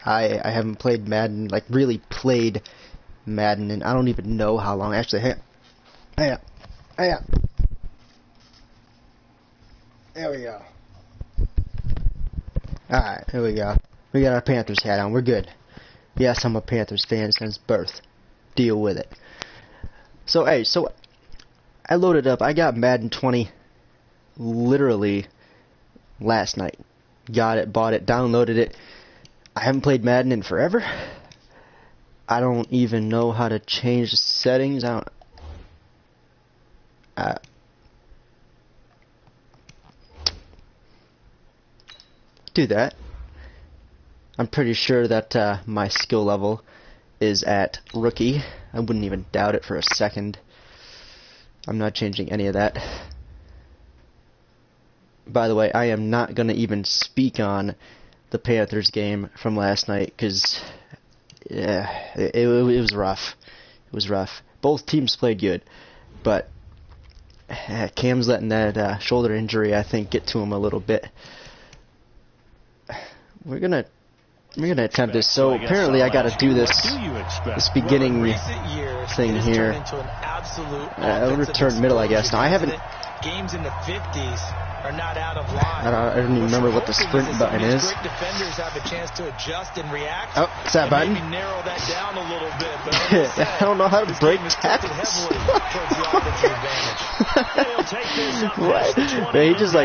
I haven't played Madden, like really played Madden, and I don't even know how long. Actually, hey, there we go. Alright, here we go. We got our Panthers hat on. We're good. Yes, I'm a Panthers fan since birth. Deal with it. So, hey, I loaded up. I got Madden 20 literally last night. Got it, bought it, downloaded it. I haven't played Madden in forever. I don't even know how to change the settings. Do that. I'm pretty sure that my skill level is at rookie. I wouldn't even doubt it for a second. I'm not changing any of that. By the way, I am not going to even speak on the Panthers game from last night because it was rough. It was rough. Both teams played good, but Cam's letting that shoulder injury, I think, get to him a little bit. We're gonna attempt this. So apparently I got to do this beginning thing here. I'll return middle, I guess. Now I haven't. Games in the 50s are not out of line. I don't even remember what the sprint button is. Defenders have a chance to adjust and react. Oh, it's that button. Maybe narrow that down a little bit. But I don't know how to break tackles. What? Man, he just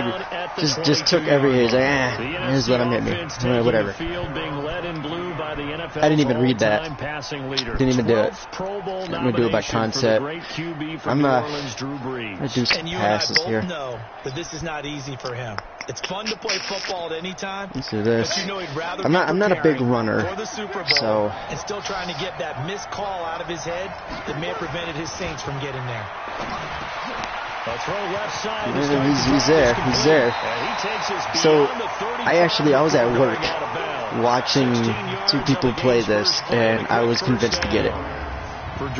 just took every hit. He's like, just let him hit me. Whatever. I didn't even read that. Didn't even do it. I'm gonna do it by concept. I'm gonna do some passes here. Know that this is not easy for him. It's fun to play football at any time. Let's do this. But you know he'd rather I'm not a big runner, for the Super Bowl so and still trying to get that missed call out of his head that may have prevented his Saints from getting there. He's there. He's there. So I was at work watching two people play this, and I was convinced to get it.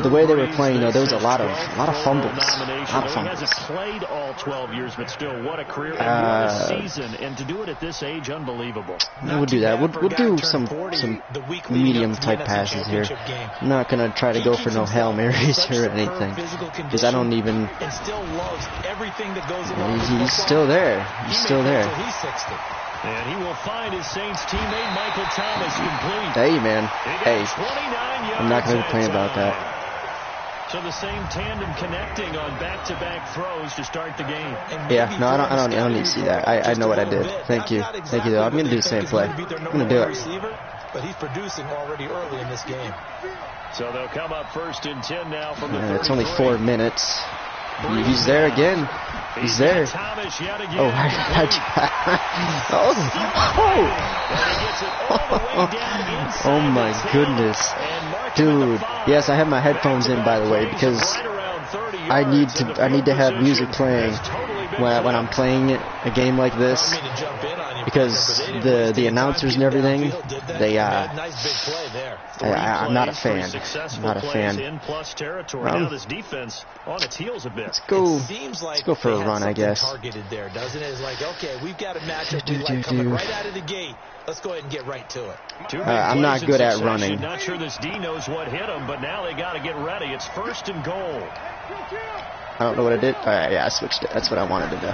The way they were playing, though, there was a lot of fumbles. Played all 12 years, but still, what a career season, and to do it at this age, unbelievable. We'll do that. We'll do some medium type passes here. I'm not gonna try to go for no Hail Marys or anything, because I don't even. He's still there. He's still there. And he will find his Saints teammate Michael Thomas complete. Hey, man. Hey. I'm not going to complain about that. So the same tandem connecting on back-to-back throws to start the game. Yeah, no, I don't need to see that. I know what I did. Thank you. Thank you, though. I'm going to do the same play. I'm going to do it. But he's producing already early in this game. So they'll come up first and 10 now from the it's only 4 minutes. He's there again. He's there. Oh, oh my goodness. Dude. Yes, I have my headphones in, by the way, because I need to have music playing when I'm playing a game like this, because the announcers and everything, I'm not a fan. I'm not a fan. Let's go for a run, I guess. Let's go ahead and get right to it. I'm not good at running. Not sure this D knows what hit him, but now they got to get ready. It's first and goal. I don't know what I did. Yeah, I switched it. That's what I wanted to do.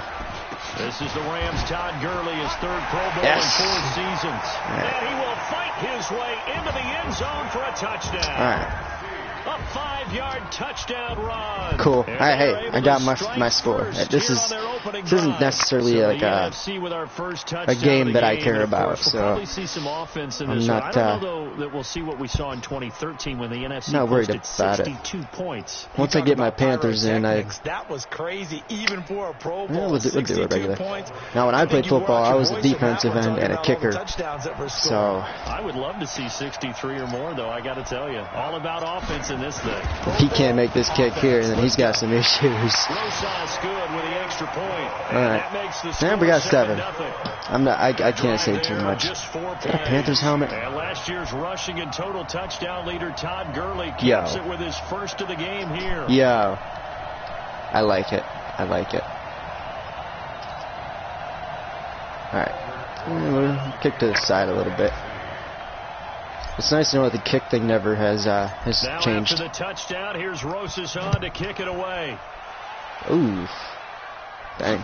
This is the Rams' Todd Gurley, his third Pro Bowl in 4 seasons. Right. And he will fight his way into the end zone for a touchdown. All right. A 5-yard touchdown run. Cool. All right, hey, I got my score. This isn't necessarily like a game that I care about, so I'm not we'll see what we saw in 2013 when the NFC not worried about 62 it. Points. Once I get my Panthers in, that was crazy, even for a Pro Bowl. We'll do it regular. Now, when I played football, I was a defensive end and a kicker. So I would love to see 63 or more, though. I got to tell you, all about offense in this thing. If he can't make this kick here, then he's got some issues. Good with the extra point. All right. Now we got 7. I can't say too much. Is that a Panthers helmet? And last year's rushing and total touchdown leader Todd Gurley keeps it with his first of the game here. Yo. I like it. I like it. All right. We'll kick to the side a little bit. It's nice to know that the kick thing never has Now changed. after the touchdown, here's Rosasson to kick it away. Ooh. Dang.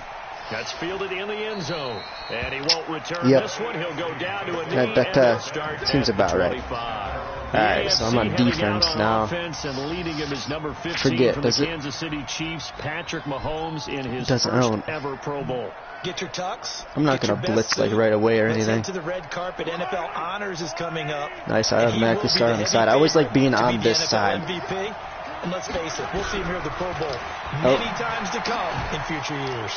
That's fielded in the end zone. And he won't return Yep. this one. He'll go down to a knee, That and they'll start seems at the about right. 25. Alright, so I'm on defense now. Offense, and leading him is number 15 Forget, from the does it? Kansas City Chiefs, Patrick Mahomes, in his Doesn't first own. ever Pro Bowl. Get your tux. I'm not Get your gonna best blitz like suit. right away or Let's anything. head to the red carpet. NFL Honors is coming up. Nice, I And he automatically will be start on the the side. I heavy always like being favorite to on be the this NFL side. MVP. And let's face it, we'll see him here at the Pro Bowl many times to come in future years.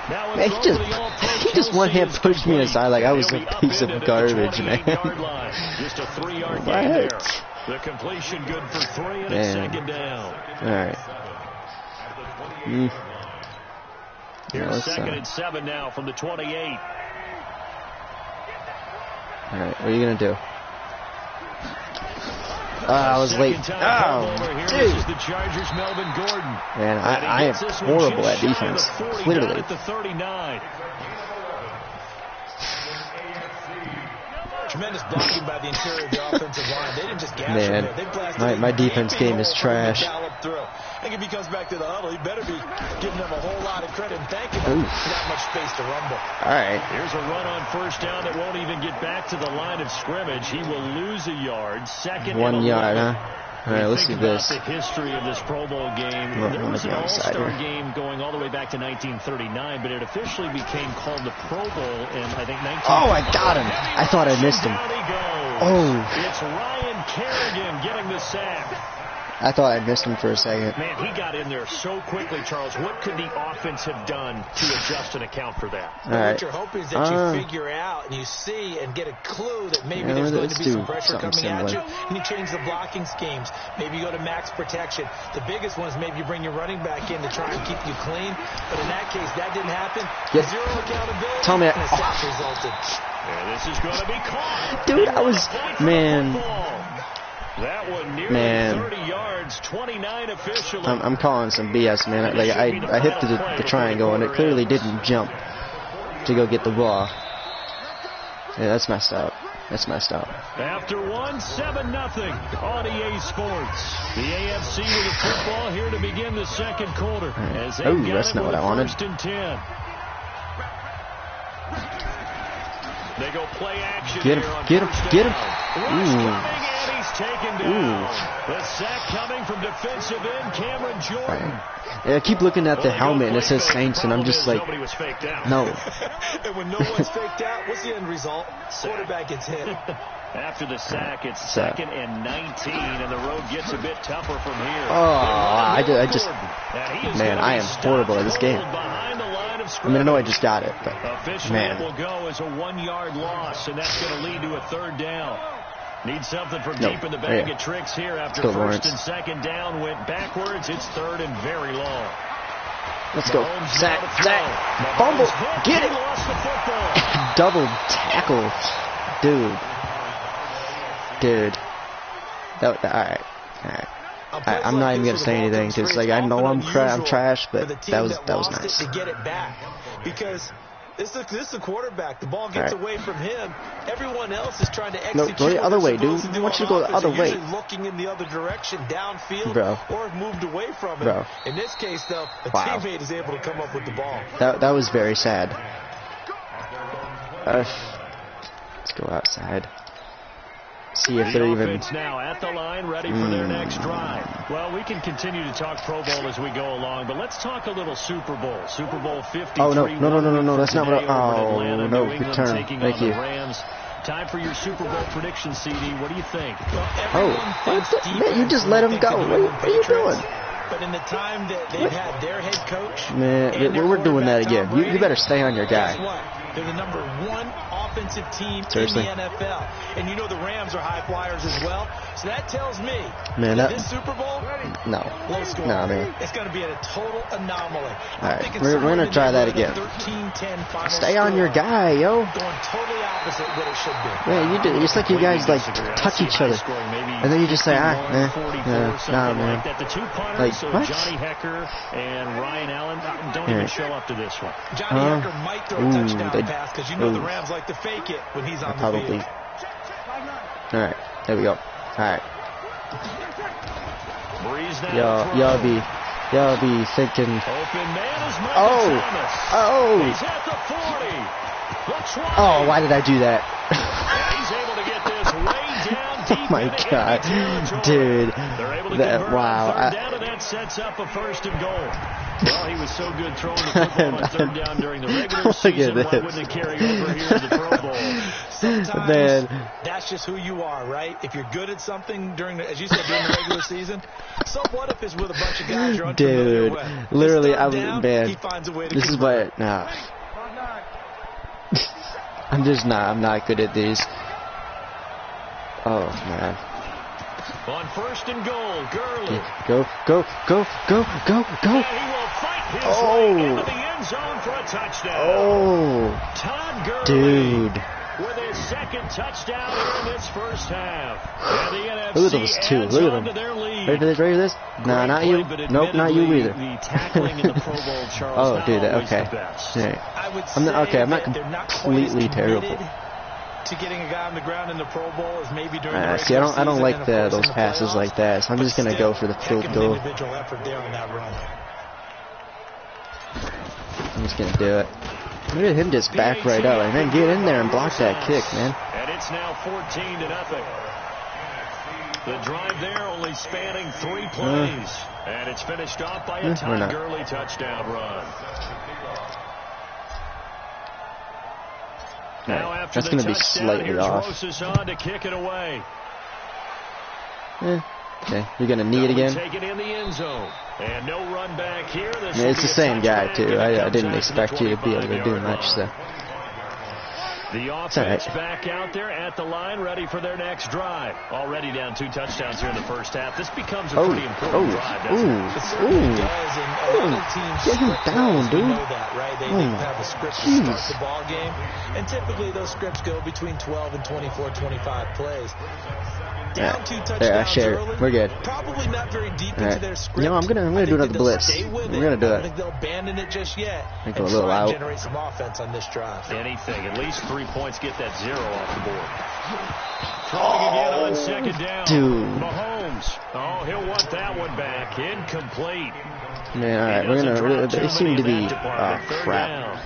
Now Man, he just one hand pushed me aside like I was a piece of garbage, man. Just a 3-yard My gain there. head. The completion good for 3 and Man. a second down. Alright. Here's let's, second and 7 now from the 28. Alright, what are you gonna do? I was late. Oh, This dude. is the Chargers' Melvin Gordon. Man, And he I am gets this one horrible just at shy of the defense. 40, down Clearly. at the 39. Tremendous blocking by the interior of the offensive line. They didn't just gash Man, him there. They blasted my a defense gaping game is hole for him to trash. gallop through. I think if he comes back to the huddle, he better be giving them a whole lot of credit and thanking them Oof. for that much space to rumble. Alright. Here's a run on first down that won't even get back to the line of scrimmage. He will lose a yard. Second 1 and yard, 11. huh? Alright, let's do Think about this. the history of this Pro Bowl game. Well, There I'm was an gonna be on the side All-Star here. game going all the way back to 1939, but it officially became called the Pro Bowl in, I think, 19. Oh, I got him. I thought I missed him. Down he goes. Oh. It's Ryan Kerrigan getting the sack. I thought I missed him for a second. Man, he got in there so quickly, Charles. What could the offense have done to adjust and account for that? What Alright. you're hoping is that you figure out and you see and get a clue that maybe Yeah, there's going let's to be do some pressure something coming at similar. you, and you change the blocking schemes. Maybe you go to max protection. The biggest one is maybe you bring your running back in to try and keep you clean. But in that case, that didn't happen. Yep. Zero accountability. Tell me- and a sack resulted. Yeah, this is going to be caught. Dude, I was... Man. That one nearly Man. 30 yards, 29 officially. I'm calling some BS, man. Like, I hit the triangle, and it clearly didn't jump to go get the ball. Yeah, that's messed up. That's messed up. After one, 7-0 on EA Sports. The AFC with the football here to begin the second quarter. As Oh, they've got that's it not with what I wanted. 1st and 10. They go play action Get him, here on get him, first get him. down. Rush Ooh. coming, and he's taken down. The sack coming from defensive end Cameron Jordan. Yeah, I keep looking at the helmet, and it says Saints, and I'm just like, Nobody was faked out. no. And when no one's faked out, what's the end result? Quarterback gets hit. After the sack, it's 2nd and 19, and the road gets a bit tougher from here. Oh, I just, And he is man, gonna I be am stopped horrible at this game. cold behind the line of I mean, I know I scrimmage. just got it, but Officially, man. it will go as a 1-yard loss, and that's going to lead to a 3rd down. Need something from deep in the bag of tricks here after Go, 1st Lawrence. and 2nd down went backwards. It's 3rd and very long. Let's go. Mahomes Zach, now to Zach, throw. fumble, Mahomes hit. get He it. lost the football. Double tackle, dude. All right. I'm not even gonna say anything because, like, I know I'm trash, but that was nice. To get it back, because this is the quarterback. The ball gets All right. away from him. Everyone else is trying to No, execute. go the what other they're way, dude. supposed to I want do you to on go the offense. other They're way. usually looking in the other direction, downfield, Bro. or moved away from it. Bro. In this case, though, a Wow. teammate is able to come up with the ball. That was very sad. Let's go outside. See if The they're even. offense now at the line, ready for their next drive. Well, we can continue to talk Pro Bowl as we go along, but let's talk a little Super Bowl. Super Bowl 53. Oh, no, that's not what today over in oh, Atlanta, no, New good England turn. taking Thank on you. the Rams. Time for your Super Bowl prediction, CD. What do you think? Oh, man, you just let him go. What are you doing? But in the time that they've had their head coach, Man, and their we're doing that quarterback, again. Tom You Brady, better stay on your guess guy. what? They're the number 1 offensive team Seriously? in the NFL. And you know the Rams are high flyers as well. So that tells me Man, that that- this Super Bowl, No. low score. Nah, man. It's going to be a total anomaly. All right, I'm thinking we're somewhere gonna in the try that neighborhood of again. 13-10 final Stay on your score. guy, yo. Going totally opposite what it should be. Man, you do. It's like you guys like touch each other, and then you just say, nah, man. Like that. The two punters, Like, so what? Johnny Hecker and Ryan Allen, don't even show up to this one. Johnny Hecker might throw a touchdown pass because you know the ooh. Rams like to fake it when he's on the Probably. field. All right. There we go. All right. Y'all be thinking. Open man is Michael Oh, Thomas. oh, He's at the 40. Looks wide. oh! Why did I do that? And he's able to get this way down deep. Oh my into God, enemy territory. dude! They're able to That, convert wow! on third down, and that sets up a first and goal. Well, he was so good throwing the football on third down during the regular Look at season. Why this. wouldn't it carry over here to the Pro Bowl? Sometimes Man. that's just who you are, right? If you're good at something during the, as you said, during the regular season, so what if it's with a bunch of guys you're unfamiliar Dude, with? literally, It's I third was down, man. he finds a way to This is convert. what. Nah. I'm just not. I'm not good at these. Oh man. On first and goal, Gurley. Go! And he will fight his Oh. way into the end zone for a touchdown. Oh, Todd Gurley dude! with his second touchdown here in this first half. And the NFC Look at those two. adds Look at on to them. their lead. Ready for this? Ready for this? Nah, Great not play, you. but Nope, not you admittedly, either. The tackling in the Pro Bowl, Charles, Oh, not dude, always okay. the best. Yeah. I would I'm not- say okay, I'm not that they're not quite as completely terrible. committed to getting a guy on the ground in the Pro Bowl as maybe during the See, I don't regular like season and, of course, those in the passes playoffs. like that. So I'm But just gonna still, go for the field heck of an goal. individual effort there on that run. I'm just gonna do it. Look at him just back right up. Like, man, get in there and block that kick, man. And it's now 14-0. The drive there only spanning 3 plays. And it's finished off by a We're Todd not. Gurley touchdown run. Now Right. after That's the gonna be touchdown, slightly here's off. Rosas on to kick it away. Okay, you're gonna knee it Gurley again. taken in the end zone. And no run back here. This Yeah, will it's be the a same guy touchback, too. and it I comes didn't out to the expect you to be able to do 25-yard much. line. So The all offense right. back out there at the line, ready for their next drive. Already down 2 touchdowns here in the first half. This becomes a pretty important drive, doesn't it? It certainly ooh. does, and a lot of teams Get him script down, plays. We dude. know that, right? They Oh, have a script to jeez. start the ball game, and typically those scripts go between 12 and 24, 25 plays. Down 2 touchdowns There, I share it. early, We're good. Probably not very deep All into right. their script. You know, I'm gonna I do think another that they'll blitz. stay with We're it. gonna do I don't it. think they'll abandon it just yet. Think And go a little try and out. generate some offense on this drive. Anything. At least 3 points, get that 0 off the board. Throwing again on second down. Dude. Mahomes. Oh, he'll want that one back. Incomplete. Man, all right, He we're doesn't gonna. drop too They seem many to in be. that department. Third Crap. down.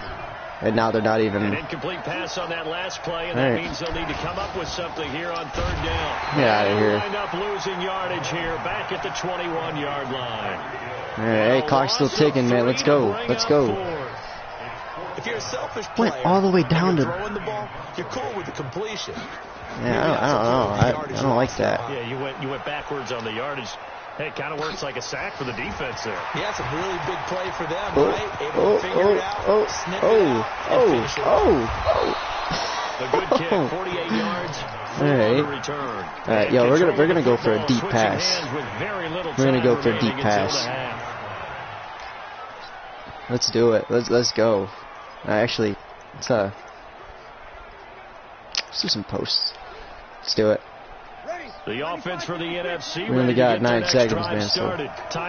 And now they're not An even. incomplete pass on that last play, and All that right. means they'll need to come up with something here on third down. Get out of They'll here. wind up losing yardage here, back at the 21-yard line. All right, hey, clock's still ticking, man. Let's go. Let's go. If you're a selfish player, Went all the way down and to. you're throwing the ball, you're cool with the completion. Yeah, I don't know. I don't like that. Yeah, you went backwards on the yardage. Hey, it kind of works like a sack for the defense there. Yeah, it's a really big play for them, Oh, right? Able to figure it out, snip it out, and finish it off. A good kick, 48 yards. All right. Return. All right, yo, we're gonna go for a deep pass. We're gonna go for a deep pass. Let's do it. Let's go. Actually, let's do some posts. Let's do it. The offense for the NFC. We only got 9 seconds, man, so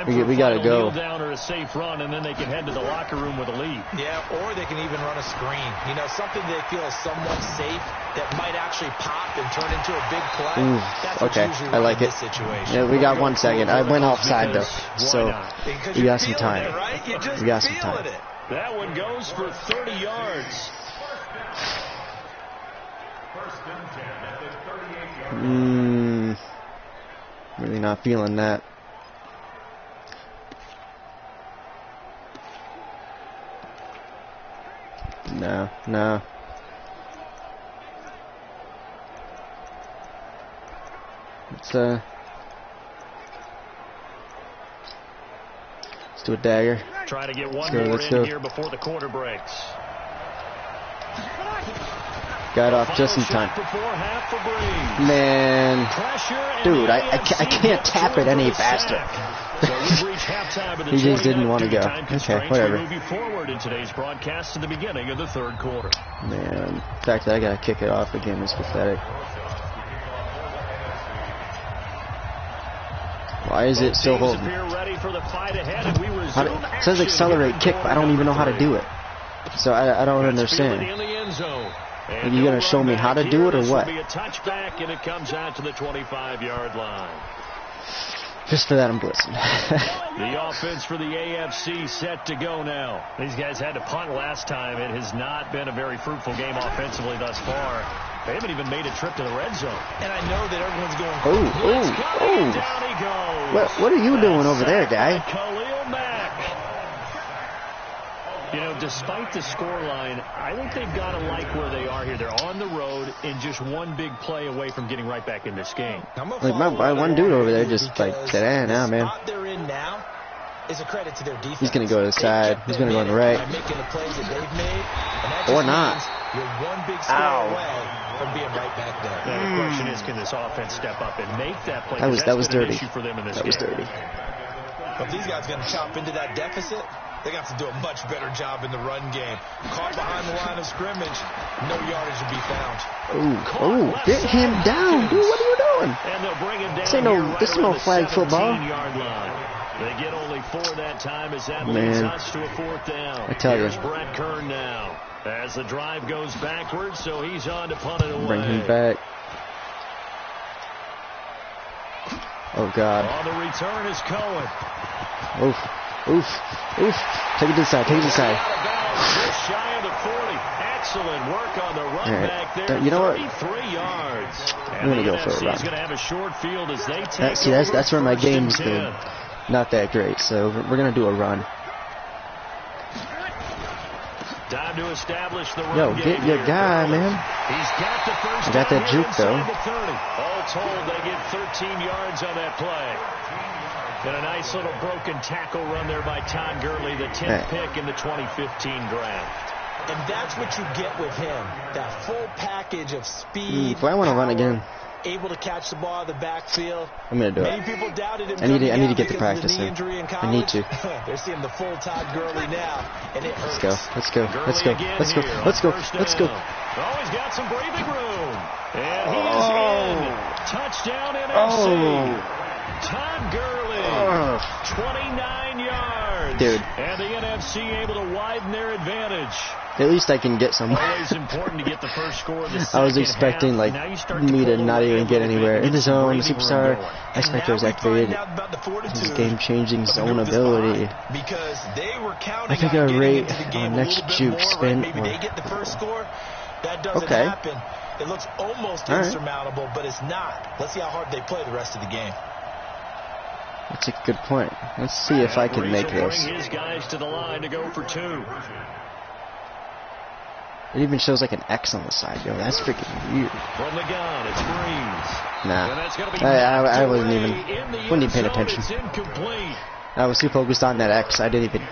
we gotta go. Down or a safe run, and then they can head to the locker room with a lead. Yeah, or they can even run a screen. You know, something they feel is somewhat safe that might actually pop and turn into a big play. Ooh, That's what's okay, usually I right like in it. this situation. Yeah, we got 1 second. I went offside though, Why so not? Because we you're got some feeling time. it, right? You're just We got some feeling time. it. That one goes for 30 yards. Really not feeling that. No. Let's do a dagger. Trying to get one go, more let's in go. here before the quarter breaks. Got it off just in Final time. shot before half for Breeze. Man, Pressure, and dude, the I AFC can't gets tap through it any for the faster. sack. So we've reached halftime of the He just 29th didn't wanna due to go. time Okay, constraints. whatever. We move you forward in today's broadcast to the beginning of the third quarter. man, the fact that I gotta kick it off again is pathetic. Why is it still Teams holding? appear ready for the fight ahead, and we resume It says action accelerate here kick, but I don't even know how to do it. So I don't Fields understand. in the end zone. Are you going to show me how to do it or what? Be a touchback, and it comes out to the 25-yard line. Just for that, I'm blitzing. The offense for the AFC set to go now. These guys had to punt last time. It has not been a very fruitful game offensively thus far. They haven't even made a trip to the red zone. And I know that everyone's going, Down he goes. What are you doing over there, guy? Khalil Mack. You know, despite the scoreline, I think they've got to like where they are here. They're on the road and just one big play away from getting right back in this game. Like my one dude over there just like said, nah, man. They're in now is a credit to their defense. He's going to go to the side. He's going to go on the right. Making the plays that they've made, or not. You're one big score away from being right back there. The question is, can this offense step up and make that play? That was dirty. For them in this that was dirty. If these guys are going to chop into that deficit, they're going to have to do a much better job in the run game. Caught behind the line of scrimmage, no yardage to be found. Oh, get him down, dude. What are you doing? And they'll bring him down. This is no flag football. They get only 4 that time as that leads us to a 4th down. I tell you. Here's Brett Kern now. As the drive goes backwards, so he's on to punt it away. Bring him back. Oh, God. On the return is Cohen. Oof. Take it to the side. Just shy of the 40. Excellent work on the run back there. You know what? 33 yards. I'm going to go for a run. Going to have a short field as they take that's where my game's been not that great. So we're going to do a run. Time to establish the run. Yo, get your guy, man. He's got the first. I got that juke though. All told, they get 13 yards on that play. And a nice little broken tackle run there by Todd Gurley, the 10th pick in the 2015 draft. And that's what you get with him. That full package of speed. I want to run again. Able to catch the ball in the backfield. I'm going to do it. Many people doubted him. I need to get the practice in. I need to. They're seeing the full Todd Gurley now, and it hurts. Let's go. Let's go. Oh, he's got some breathing room. And he's in. Touchdown NFC. Todd Gurley, 29 yards. Dude. And the NFC able to widen their advantage. At least I can get some. Always important to get the first score of the second I was expecting like me to not even get anywhere in the zone. Superstar. I expect I was activated. His game-changing zone ability. I think I rate on next juke spin. Maybe they get the first score. That doesn't happen. It looks almost insurmountable, but it's not. Let's see how hard they play the rest of the game. That's a good point. Let's see if I can make this. Bring his guys to the line to go for 2. It even shows like an X on the side. Yo, that's freaking weird. From the gun, it's Breeze. Nah. I wasn't even paying attention. I was too focused on that X. I didn't even.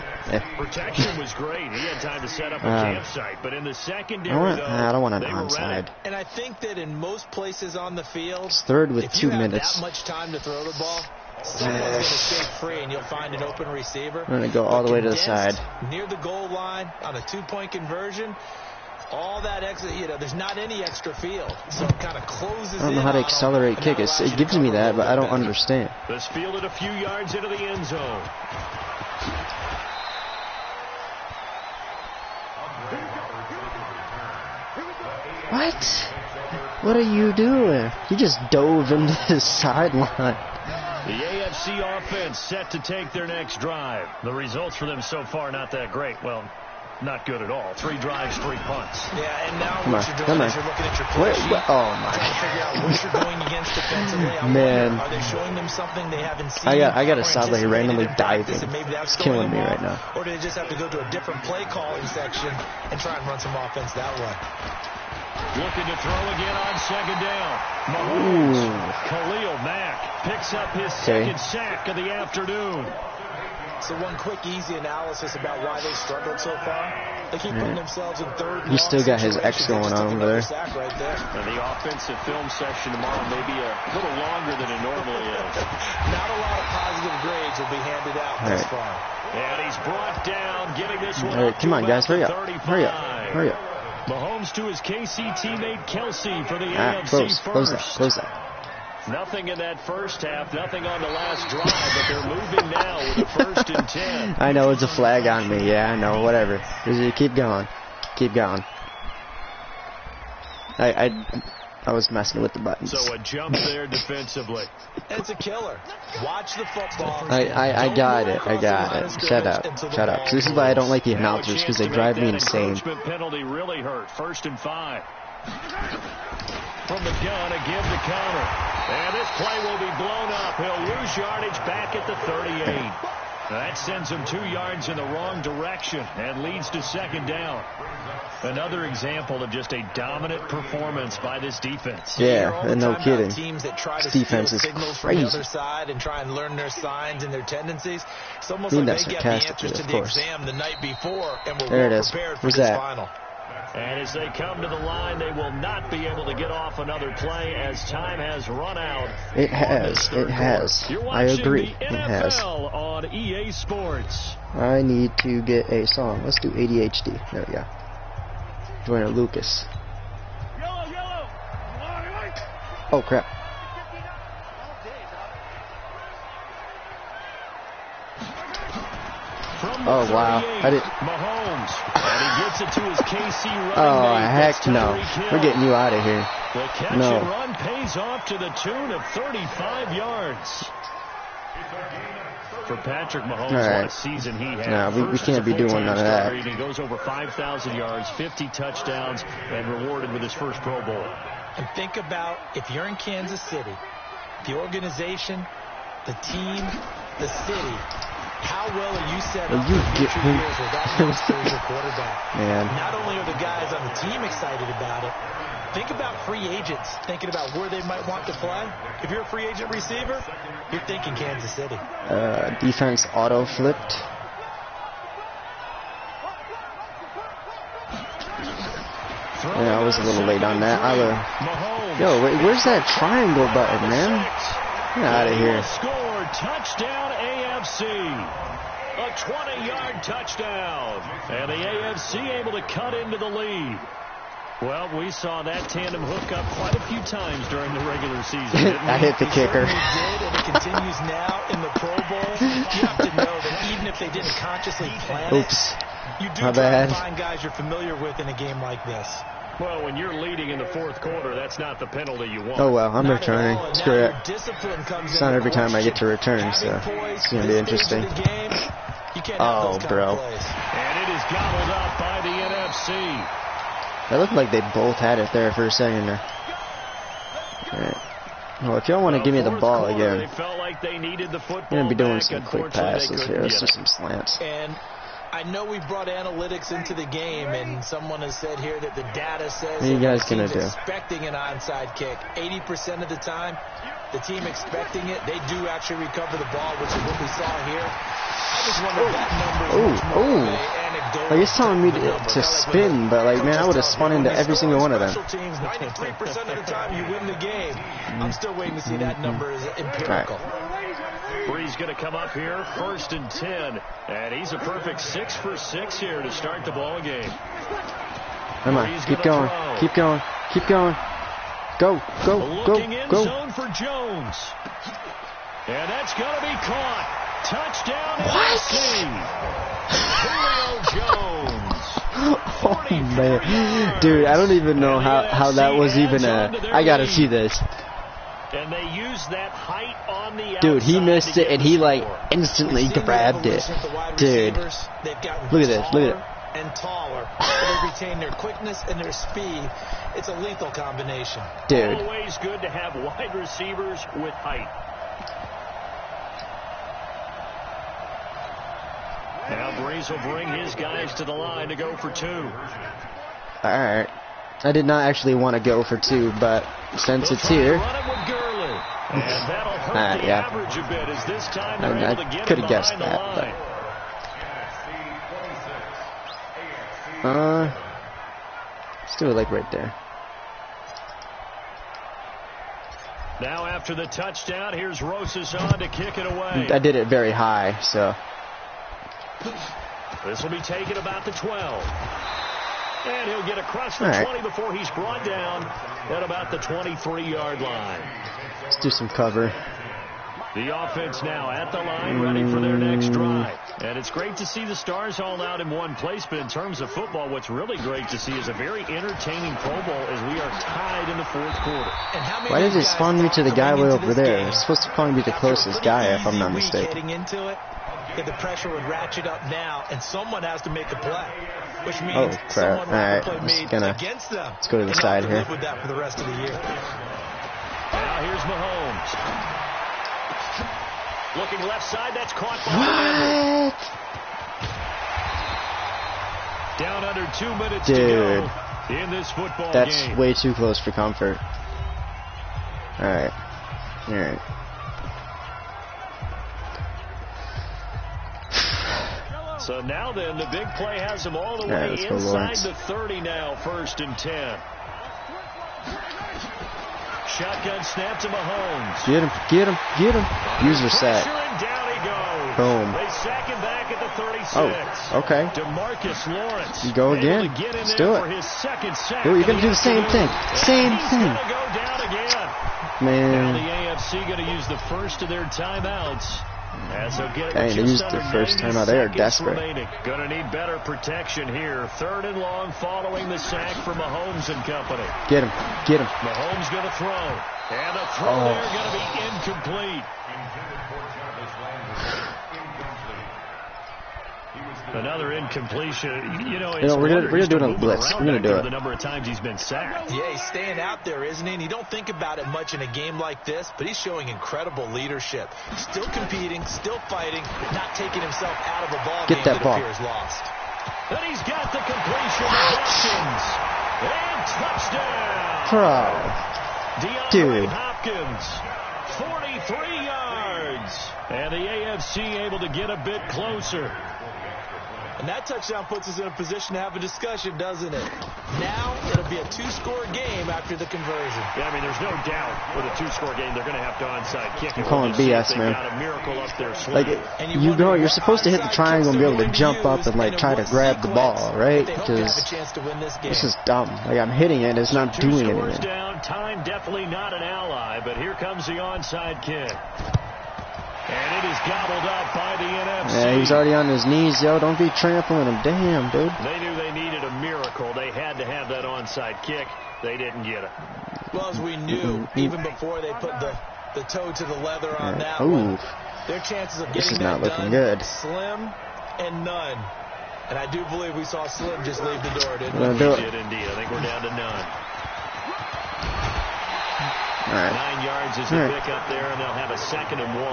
Protection was great. He had time to set up a campsite, but in the secondary, I don't want an onside. And I think that in most places on the field, it's third with if 2 minutes. That much time to throw the ball, someone's going to stay free, and you'll find an open receiver. I'm going to go all the way to the side. Near the goal line on a 2-point conversion. All that extra, there's not any extra field, so it kind of closes in. I don't know how to accelerate kick. It gives me that, but I don't understand. This fielded a few yards into the end zone. What? What are you doing? He just dove into his sideline. The AFC offense set to take their next drive. The results for them so far not that great. Well, not good at all. 3 drives, 3 punts. Yeah, and now what you're doing is you're looking at your play sheet, oh my! trying to figure out what you're going against defensively. Man, are they showing them something they haven't seen? I got to stop like randomly diving. It's killing me right now. Or do they just have to go to a different play calling section and try and run some offense that way? Looking to throw again on second down. Mahomes. Khalil Mack picks up his second sack of the afternoon. So one quick, easy analysis about why they struggled so far. They keep putting themselves in third. He's still got his X going on over there. Right there. And the offensive film section tomorrow may be a little longer than it normally is. Not a lot of positive grades will be handed out thus far. And he's brought down, getting this one. All right, come on, guys, hurry up. Hurry up. Mahomes to his KC teammate Kelsey for the AFC first. Close that. Nothing in that first half, nothing on the last drive, but they're moving now with a 1st and 10. I know it's a flag on me. Yeah, I know. Whatever. Keep going. I was messing with the buttons. So a jump there defensively. It's a killer. Watch the football. I got it. I got it. Shut up. Shut up. This is why I don't like the announcers, because they drive me insane. Penalty really hurt. 1st and 5. From the gun, a give to counter. And this play will be blown up. He'll lose yardage back at the 38. That sends him 2 yards in the wrong direction and leads to 2nd down. Another example of just a dominant performance by this defense. Yeah, and no kidding. Teams that try to this defense is signals crazy. From the other side and try and learn their signs and their tendencies. It's almost like they get the answers to the exam the night before and we're well prepared for this final. And as they come to the line, they will not be able to get off another play as time has run out. It has. It has. I agree. It has. On EA Sports. I need to get a song. Let's do ADHD. There we go. Joyner Lucas. Oh, crap. Oh, wow. I did. Mahomes. And he gets it to his KC running Oh, mate. heck no. We're getting you out of here. The catch and run pays off to the tune of 35 yards. For Patrick Mahomes, what a season he had. No, we can't be doing none of that. He goes over 5,000 yards, 50 touchdowns, and rewarded with his first Pro Bowl. And think about if you're in Kansas City, the organization, the team, the city, how well are you set up for future years with that youngster as your quarterback? Man. Not only are the guys on the team excited about it, think about free agents thinking about where they might want to play. If you're a free agent receiver, you're thinking Kansas City. Defense auto flipped. Yeah, I was a little late on that. Yo, where's that triangle button, man? Get out of here. Score, touchdown AFC. A 20-yard touchdown. And the AFC able to cut into the lead. Well, we saw that tandem hook up quite a few times during the regular season. I hit the kicker. Did, and it continues now in the Pro Bowl. You have to know that even if they didn't consciously plan it, you do try to find guys you're familiar with in a game like this. Well, when you're leading in the 4th quarter, that's not the penalty you want. Oh, well, I'm returning. Screw it. It's not every time I get to return, so it's going to be interesting. Oh, bro. And it is gobbled up by the NFC. That looked like they both had it there for a second there. Alright. Well, if y'all want to give me the ball again, I'm going to be doing some quick passes here. Let's do some slants. And I know we brought analytics into the game, and someone has said here that the data says what are you guys gonna do? Expecting an onside kick. 80% of the time, the team expecting it, they do actually recover the ball, which is what we saw here. I just wonder if that number is like it's telling me to spin, but like, man, I would have spun into every single one of them. Teams, 93% of the time you win the game. I'm still waiting to see that number is empirical. Bree's going to come up here, 1st and 10, and he's a perfect 6 for 6 here to start the ball game. Come on, keep going, keep going, keep going. Go, go, go, go. Zone for Jones, and that's going to be caught. Touchdown NFC. Julio Jones. Oh man, dude, I don't even know how that was even a. I gotta see this. And they use that height on the dude, he missed it and he like instantly grabbed it. Dude, look at this, look at it. And taller, they retain their quickness and their speed. It's a lethal combination. Dude, always good to have wide receivers with height. Now Breeze will bring his guys to the line to go for 2. Alright. I did not actually want to go for 2, but since it's here. Yeah. I could have guessed that. But let's do it like right there. Now after the touchdown, here's Rosas on to kick it away. I did it very high, so. This will be taken about the 12. And he'll get across the 20 before he's brought down at about the 23-yard line. Let's do some cover. The offense now at the line, ready for their next drive. And it's great to see the Stars all out in one place, but in terms of football, what's really great to see is a very entertaining Pro Bowl as we are tied in the fourth quarter. Why did it spawn me to the guy way over there? It's supposed to probably be the closest guy, if I'm not mistaken. If the pressure would ratchet up now, and someone has to make a play, which means oh crap! All right, let's go to the side here. With that for the rest of the year. Now here's Mahomes, looking left side. That's caught by what? Down under 2 minutes Dude, to go in this football that's game. way too close for comfort. All right, all right. So now then, the big play has him all the way inside the 30 now, 1st and 10. Shotgun snap to Mahomes. Get him, get him, get him. User sack. And down he goes. Boom. They sack him back at the 36. Oh, okay. DeMarcus Lawrence. You go again. Let's do it. Dude, you're going to do the same thing. Same thing. Go down again. Man. Now the AFC going to use the first of their timeouts. As they'll get Dang, they used the first time out there. Desperate. Going to need better protection here. 3rd and long following the sack for Mahomes and company. Get him. Get him. Mahomes going to throw. And the throw there going to be incomplete. Another incompletion. You know, we're gonna do it on the blitz. We're gonna do it. The number of times he's been sacked. Yeah, he's staying out there, isn't he? And you don't think about it much in a game like this, but he's showing incredible leadership. Still competing, still fighting, not taking himself out of a ball game that appears lost. Then he's got the completion. Hopkins. And touchdown. Dude. Hopkins. 43 yards. And the AFC able to get a bit closer. And that touchdown puts us in a position to have a discussion, doesn't it? Now it'll be a 2-score game after the conversion. Yeah, I mean, there's no doubt with a 2-score game they're going to have to onside kick. I'm calling BS, man. Got a miracle up their sleeve. Like, you're supposed to hit the triangle and be able to jump up and like try to grab the ball, right? Because this is dumb. Like, I'm hitting it, it's not doing anything. Down, time definitely not an ally, but here comes the onside kick. And it is gobbled up by the NFC. Yeah, he's already on his knees, yo. Don't be trampling him. Damn, dude. They knew they needed a miracle. They had to have that onside kick. They didn't get it. Well, as we knew, even before they put the toe to the leather on that one, their chances of getting that done good. Slim and none. And I do believe we saw Slim just leave the door, didn't we? We did indeed. I think we're down to none. All right. 9 yards is the pick up there, and they'll have a 2nd and 1.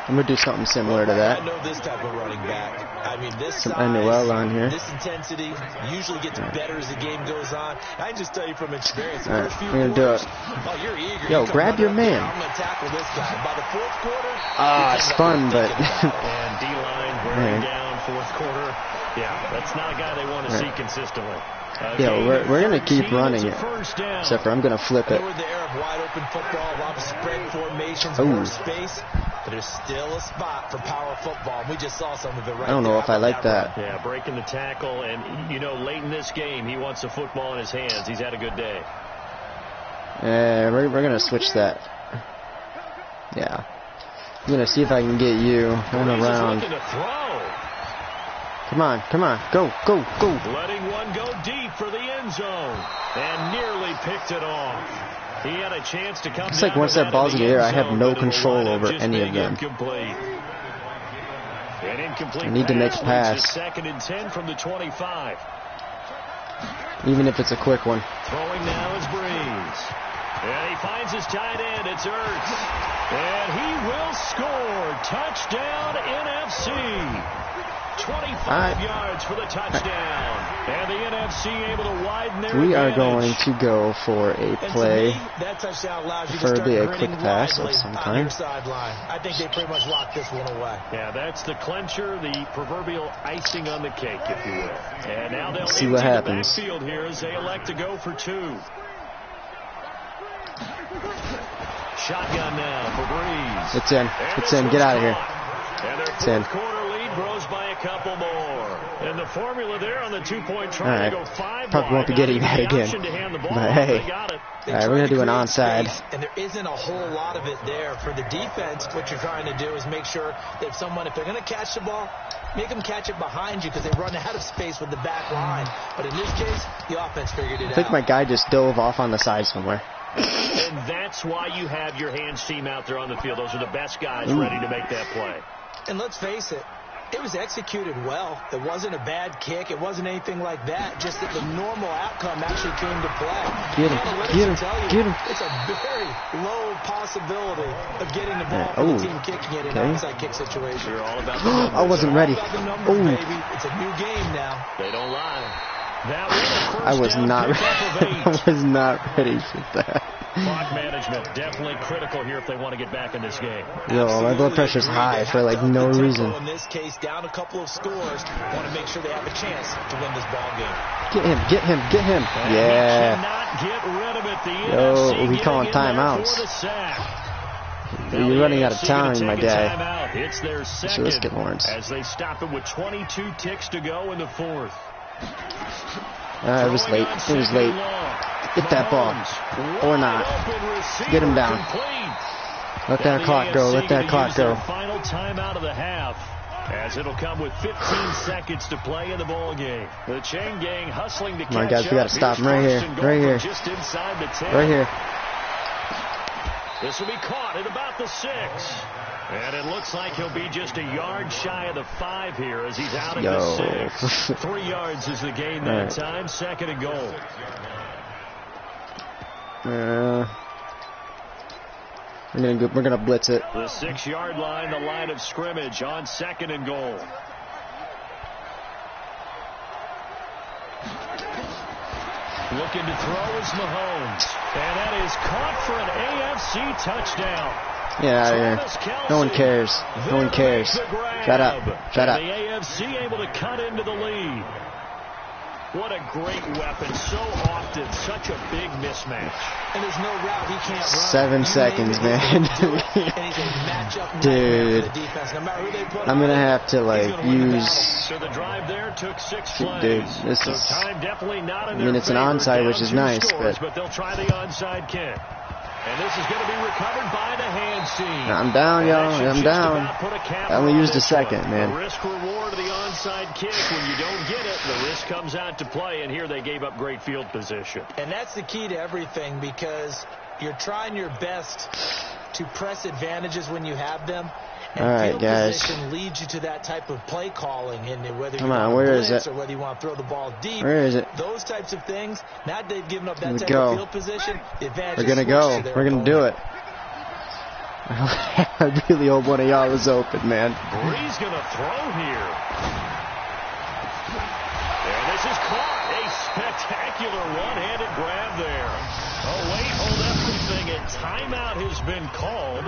I'm going to do something similar to that. I know this type of running back. I mean, this size, NOL on here. This intensity usually gets better as the game goes on. I just tell you from experience, the first few we're going to do it. Oh, you're eager. Yo, grab your man. I'm going to tackle this guy. By the 4th quarter... it's fun, but... and D-line wearing down 4th quarter. Yeah, that's not a guy they want to see consistently. We're going to keep running it. Except for I'm going to flip it. We're in the era of wide open football, a lot of spread formations, more space. But there's still a spot for power football. We just saw some of it right there. I don't know if I like that. Yeah, breaking the tackle. And, you know, late in this game, he wants the football in his hands. He's had a good day. Yeah, we're going to switch that. Yeah. I'm going to see if I can get you run around. Come on, come on. Go, go, go. Letting one go deep for the end zone. And nearly picked it off. He had a chance to come. It's like once that ball's in the air, I have no control over any of them. I need to make a pass. 2nd and 10 from the 25. Even if it's a quick one. Throwing now is Breeze. And he finds his tight end. It's Ertz. And he will score. Touchdown NFC. 25 yards for the touchdown. And the NFC able to widen their We are advantage. going to go for a play, that touchdown allows you preferably to a quick pass of some kind. I think they pretty much locked this one away. Yeah, that's the clincher, the proverbial icing on the cake, if you will. And now they'll see what happens. The backfield here as they elect to go for 2. Shotgun now for Breeze. It's in. It's in. Get out of here. And their fourth quarter lead grows by a couple more. And the formula there on the 2-point try to go 5 Probably won't be getting that again. But hey, Alright, we're going to do an onside. And there isn't a whole lot of it there. For the defense, what you're trying to do is make sure that if they're going to catch the ball, make them catch it behind you because they run out of space with the back line. But in this case, the offense figured it out. I think my guy just dove off on the side somewhere. And that's why you have your hands team out there on the field. Those are the best guys ready to make that play. And let's face it, it was executed well. It wasn't a bad kick. It wasn't anything like that. Just that the normal outcome actually came to play. Get him, get him. It's a very low possibility of getting the ball for the team kicking it in an onside kick situation. You're all about the numbers. I wasn't ready. Numbers, baby. It's a new game now. They don't lie. That was I was not I was not ready for that. Clock management definitely critical here if they want to get back in this game. Yo, my blood pressure's high for like no reason. In this case, down a couple of scores, want to make sure they have a chance to win this ball game. Get him. Yeah. Get rid of it. The Yo, we calling timeouts. You're running out of time, my guy. It's their second. So let's get Lawrence. As they stop it with 22 ticks to go in the fourth. It was late. It was late. Get that ball. Or not. Get him down. Let that clock go. Let that clock go. Final timeout of the half. As it'll come with 15 seconds to play in the ball game. The chain gang hustling to catch up. Come on, guys. We got to stop him right here. Right here. Just inside the 10. Right here. This will be caught at about the 6. And it looks like he'll be just a yard shy of the 5 here as he's out at the 6. 3 yards is the gain that time. 2nd and goal. We're gonna blitz it. The 6-yard line, the line of scrimmage on 2nd and goal. Looking to throw is Mahomes. And that is caught for an AFC touchdown. Get out of here. No one cares. No one cares. Shut up. Shut up. The AFC able to cut into the lead. What a great weapon. So often, such a big mismatch. And there's no route he can't run. 7 seconds, man. Dude. I'm going to have to, like, use... So the drive there took 6 plays. Dude, this is... Time definitely not in I mean, it's an onside, which is nice, but they'll try the onside kick. And this is going to be recovered by the hands team. I'm down, y'all. I'm down. I only used a second, man. The risk reward of the onside kick. When you don't get it, the risk comes out to play. And here they gave up great field position. And that's the key to everything because you're trying your best to press advantages when you have them. And all right, field guys. Position leads you to that type of play calling, and whether Come you on, want where to is blitz it? or whether you want to throw the ball deep. Where is it? Those types of things. Now that they've given up that type go. of field position, the advantage. We're gonna go. We're gonna do it. I really hope one of y'all is open, man. Bree's gonna throw here. And this is caught. A spectacular one-handed grab there. Oh, wait, hold everything. A timeout has been called.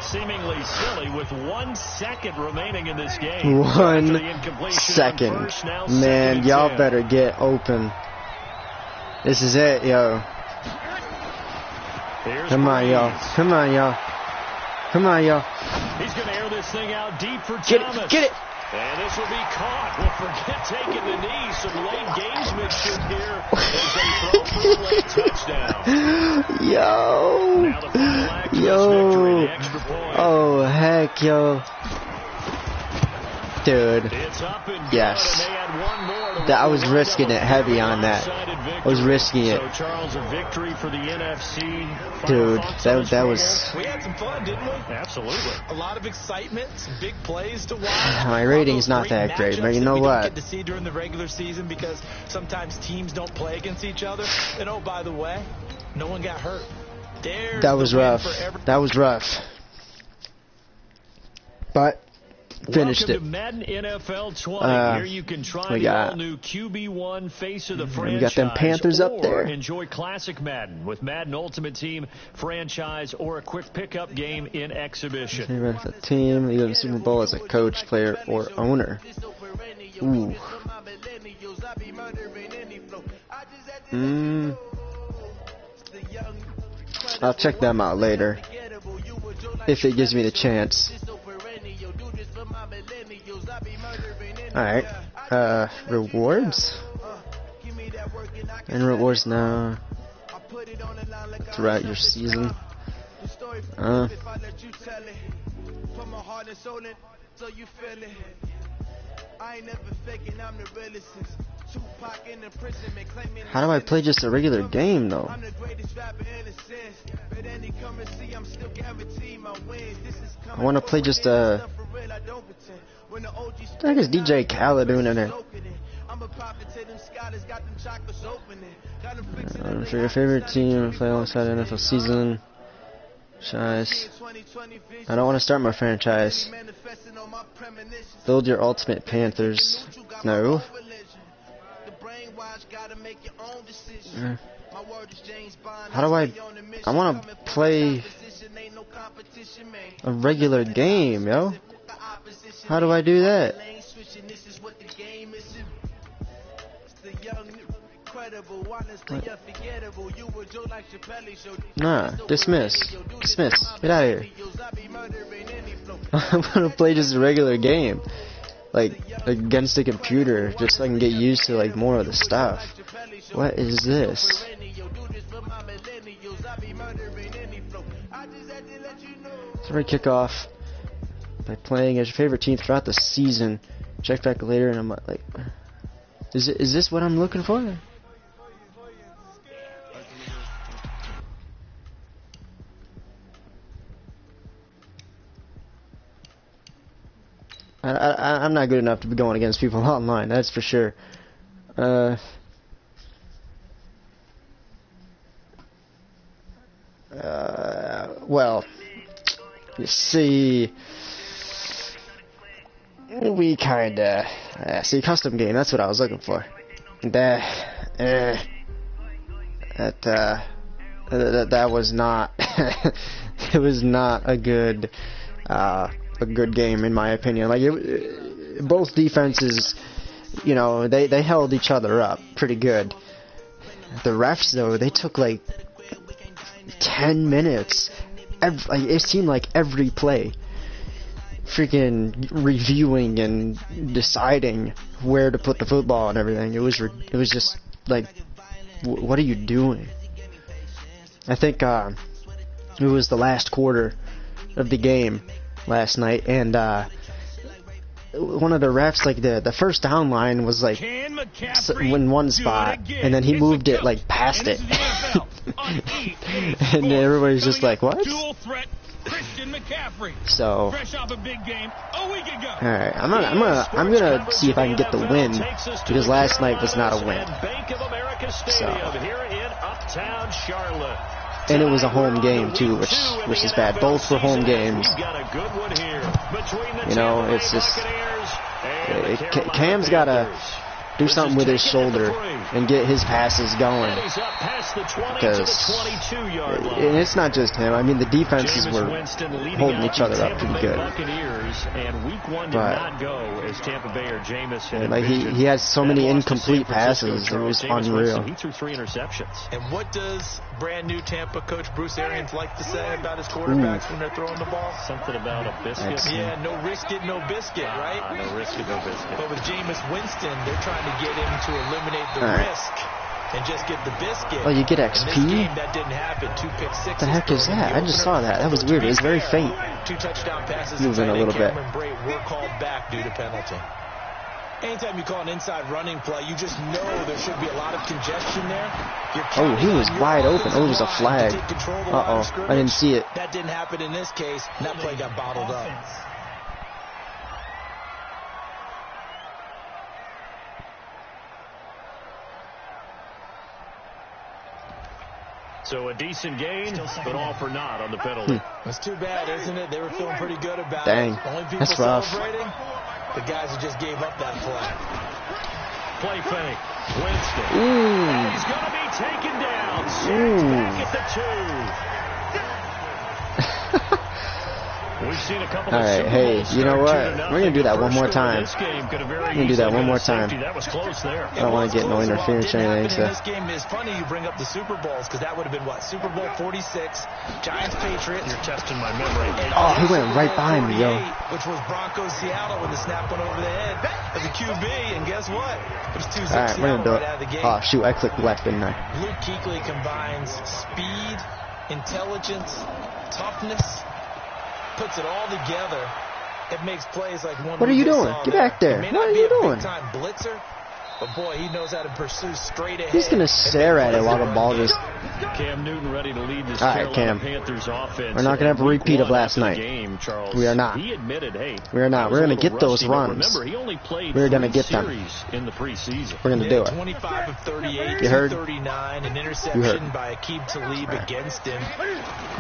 Seemingly silly with 1 second remaining in this game. 1 second. Man, y'all better get open. This is it, yo. Come on, y'all. Come on, y'all. Come on, y'all. He's going to air this thing out deep for Thomas. Get it. And this will be caught. Well, forget taking the knee. Some late gamesmanship here as they throw for a late touchdown. Yo. Now the final act of this victory, the extra point. Oh, heck, yo. Dude. It's up and yes. good, and they had one more I was risking it heavy on that. I was risking it. So, Charles, a victory for the NFC. Dude, that was... We had some fun, didn't we? Absolutely. A lot of excitement, some big plays to watch. My rating's not that great, but you know what? Don't get to see during the regular season because sometimes teams don't play against each other. And oh, by the way, no one got hurt. That was rough. That was rough. But finished Welcome it. to Madden NFL 20. Here you can try the all-new QB1 face of the franchise. We got them Panthers up there. Enjoy classic Madden with Madden Ultimate Team, franchise, or a quick pickup game in exhibition. The team, lead in the Super Bowl as a coach, player, or owner. Ooh. I'll check them out later if it gives me the chance. Alright, rewards? And rewards now. throughout your season. How do I play just a regular game though? I want to play just a. I think it's DJ Khaled doing it there. For your favorite team, play alongside NFL season. Franchise. I don't want to start my franchise. Build your ultimate Panthers. No. How do I want to play a regular game, yo? How do I do that? Nah, dismiss. Dismiss. Get out of here. I'm gonna play just a regular game. Like, against the computer, just so I can get used to, like, more of the stuff. What is this? Every kickoff by playing as your favorite team throughout the season. Check back later, and I'm like, is this what I'm looking for? I'm not good enough to be going against people online, that's for sure. Well, you see, we kinda see custom game. That's what I was looking for. That was not. It was not a good game in my opinion. Like both defenses, you know, they held each other up pretty good. The refs though, they took like 10 minutes. It seemed like every play, freaking reviewing and deciding where to put the football and everything. It was just like, what are you doing? I think it was the last quarter of the game last night, and one of the refs, like the first down line was like in one spot, and then he moved it like past it, and everybody's just like, what? So, alright, I'm gonna see if I can get the win, because last night was not a win. So, and it was a home game too, which is bad. Both were home games. You know, it's just Cam's gotta do something with his shoulder and get his passes going, because and it's not just him. I mean, the defenses were holding each other up pretty good, but like he has so many incomplete passes. It was unreal. He threw 3 interceptions. And what does brand new Tampa coach Bruce Arians like to say about his quarterbacks when they're throwing the ball? Something about a biscuit. Yeah, no risk it, no biscuit, right? No risk it, no biscuit. But with Jameis Winston, they're trying to get him to eliminate the risk and just get the biscuit. Oh, you get XP? In this game, that didn't happen. 2 pick sixes. The heck is that? I just saw that. That was weird. It was very faint. 2 touchdown passes. Moving a little bit. Were called back due to penalty. Anytime you call an inside running play, you just know there should be a lot of congestion there. Oh, he was wide open. Oh, it was a flag. Uh-oh. I didn't see it. That didn't happen in this case. That play got bottled up. So a decent gain, but all for naught on the penalty. That's too bad, isn't it? They were feeling pretty good about it. Only people that's rough. Celebrating, the guys who just gave up that flag. Play fake. Winston. And he's going to be taken down. Back at the 2. We've seen a couple of Alright, hey, you know what? We're going to do that one more time. We're going to do that one more time. I don't want to get no interference or anything. So. This game is funny you bring up the Super Bowls, because that would have been, what, Super Bowl 46, Giants-Patriots. You're testing my memory. Oh, he went right behind me, yo. Which was Broncos-Seattle when the snap went over the head of the QB, and guess what? It was 2-6 Alright, we're going to do it. Oh, shoot, I clicked left, didn't I? Luke Kuechly combines speed intelligence, toughness, puts it all together. It makes plays like one. What are you doing? Get back there. What are you doing? Big-time blitzer, but boy, he knows how to pursue straight ahead. He's gonna stare at it while the ball just. Cam Newton ready to lead this Cam. Panthers offense. We're not gonna have a repeat of last night. We are not. He admitted, hey, we are not. We're gonna get those runs. Remember, he only played We're gonna get them in the preseason. We're gonna do it. 25 of 38, you heard? 239, an interception by Aqib Talib against him.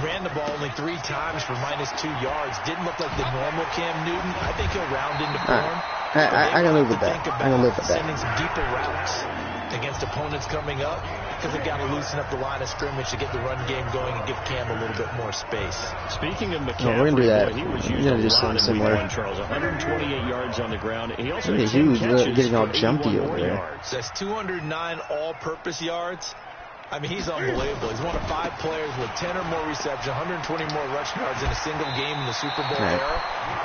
Ran the ball only 3 times for -2 yards. Didn't look like the normal Cam Newton. I think he'll round into form. I can live with that. I can live with that. Sending some deeper routes against opponents coming up because they've got to loosen up the line of scrimmage to get the run game going and give Cam a little bit more space. Speaking of McCaffrey, we're gonna do that. Boy, We're gonna do something similar. Charles, 128 yards on the ground. He also Look at you getting all jumpy over there. That's 209 all-purpose yards. I mean, he's unbelievable. He's one of 5 players with 10 or more receptions, 120 more rushing yards in a single game in the Super Bowl era.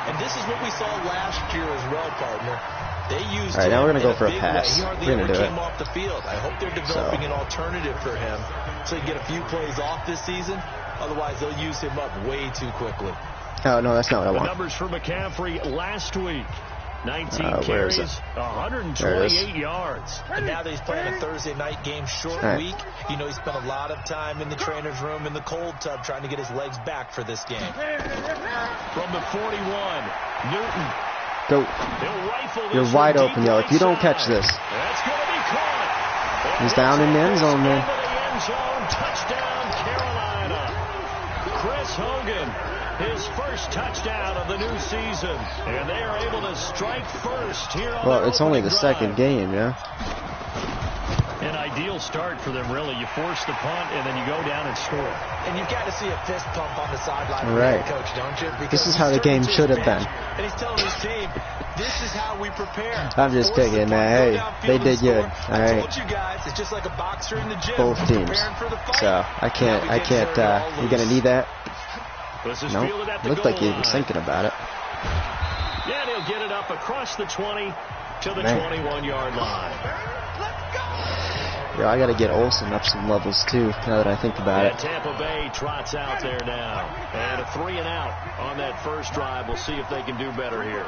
And this is what we saw last year as well, partner. They used him now we're gonna go in for a big pass. way. He hardly We're gonna ever do came off the field. I hope they're developing an alternative for him so he can get a few plays off this season. Otherwise, they'll use him up way too quickly. Oh, no, that's not what I The want. numbers for McCaffrey last week. 19 where is carries, it? 128 yards. And now that he's playing a Thursday night game, short week, you know he spent a lot of time in the trainer's room in the cold tub trying to get his legs back for this game. From the 41, Newton. Go. You're wide open, yo. If you don't catch this. That's going to be caught. He's down in the end zone, man. Touchdown, Carolina. Chris Hogan, his first touchdown of the new season. And they are able to strike first here on Well, it's only the second game, yeah. An ideal start for them, really. You force the punt, and then you go down and score. And you've got to see a fist pump on the sideline, right, coach, don't you? Because this is how the game should have been. And he's telling his team, this is how we prepare. I'm just picking, man. Hey, they did good. All right. I told you guys, it's just like a boxer in the gym. Both teams. So I can't. You're gonna need that. No, looked like he was thinking about it. Yeah, and he'll get it up across the 20 to the 21-yard line. Yo, I gotta get Olsen up some levels too, now that I think about it. Tampa Bay trots out there now. And a 3 and out on that first drive. We'll see if they can do better here.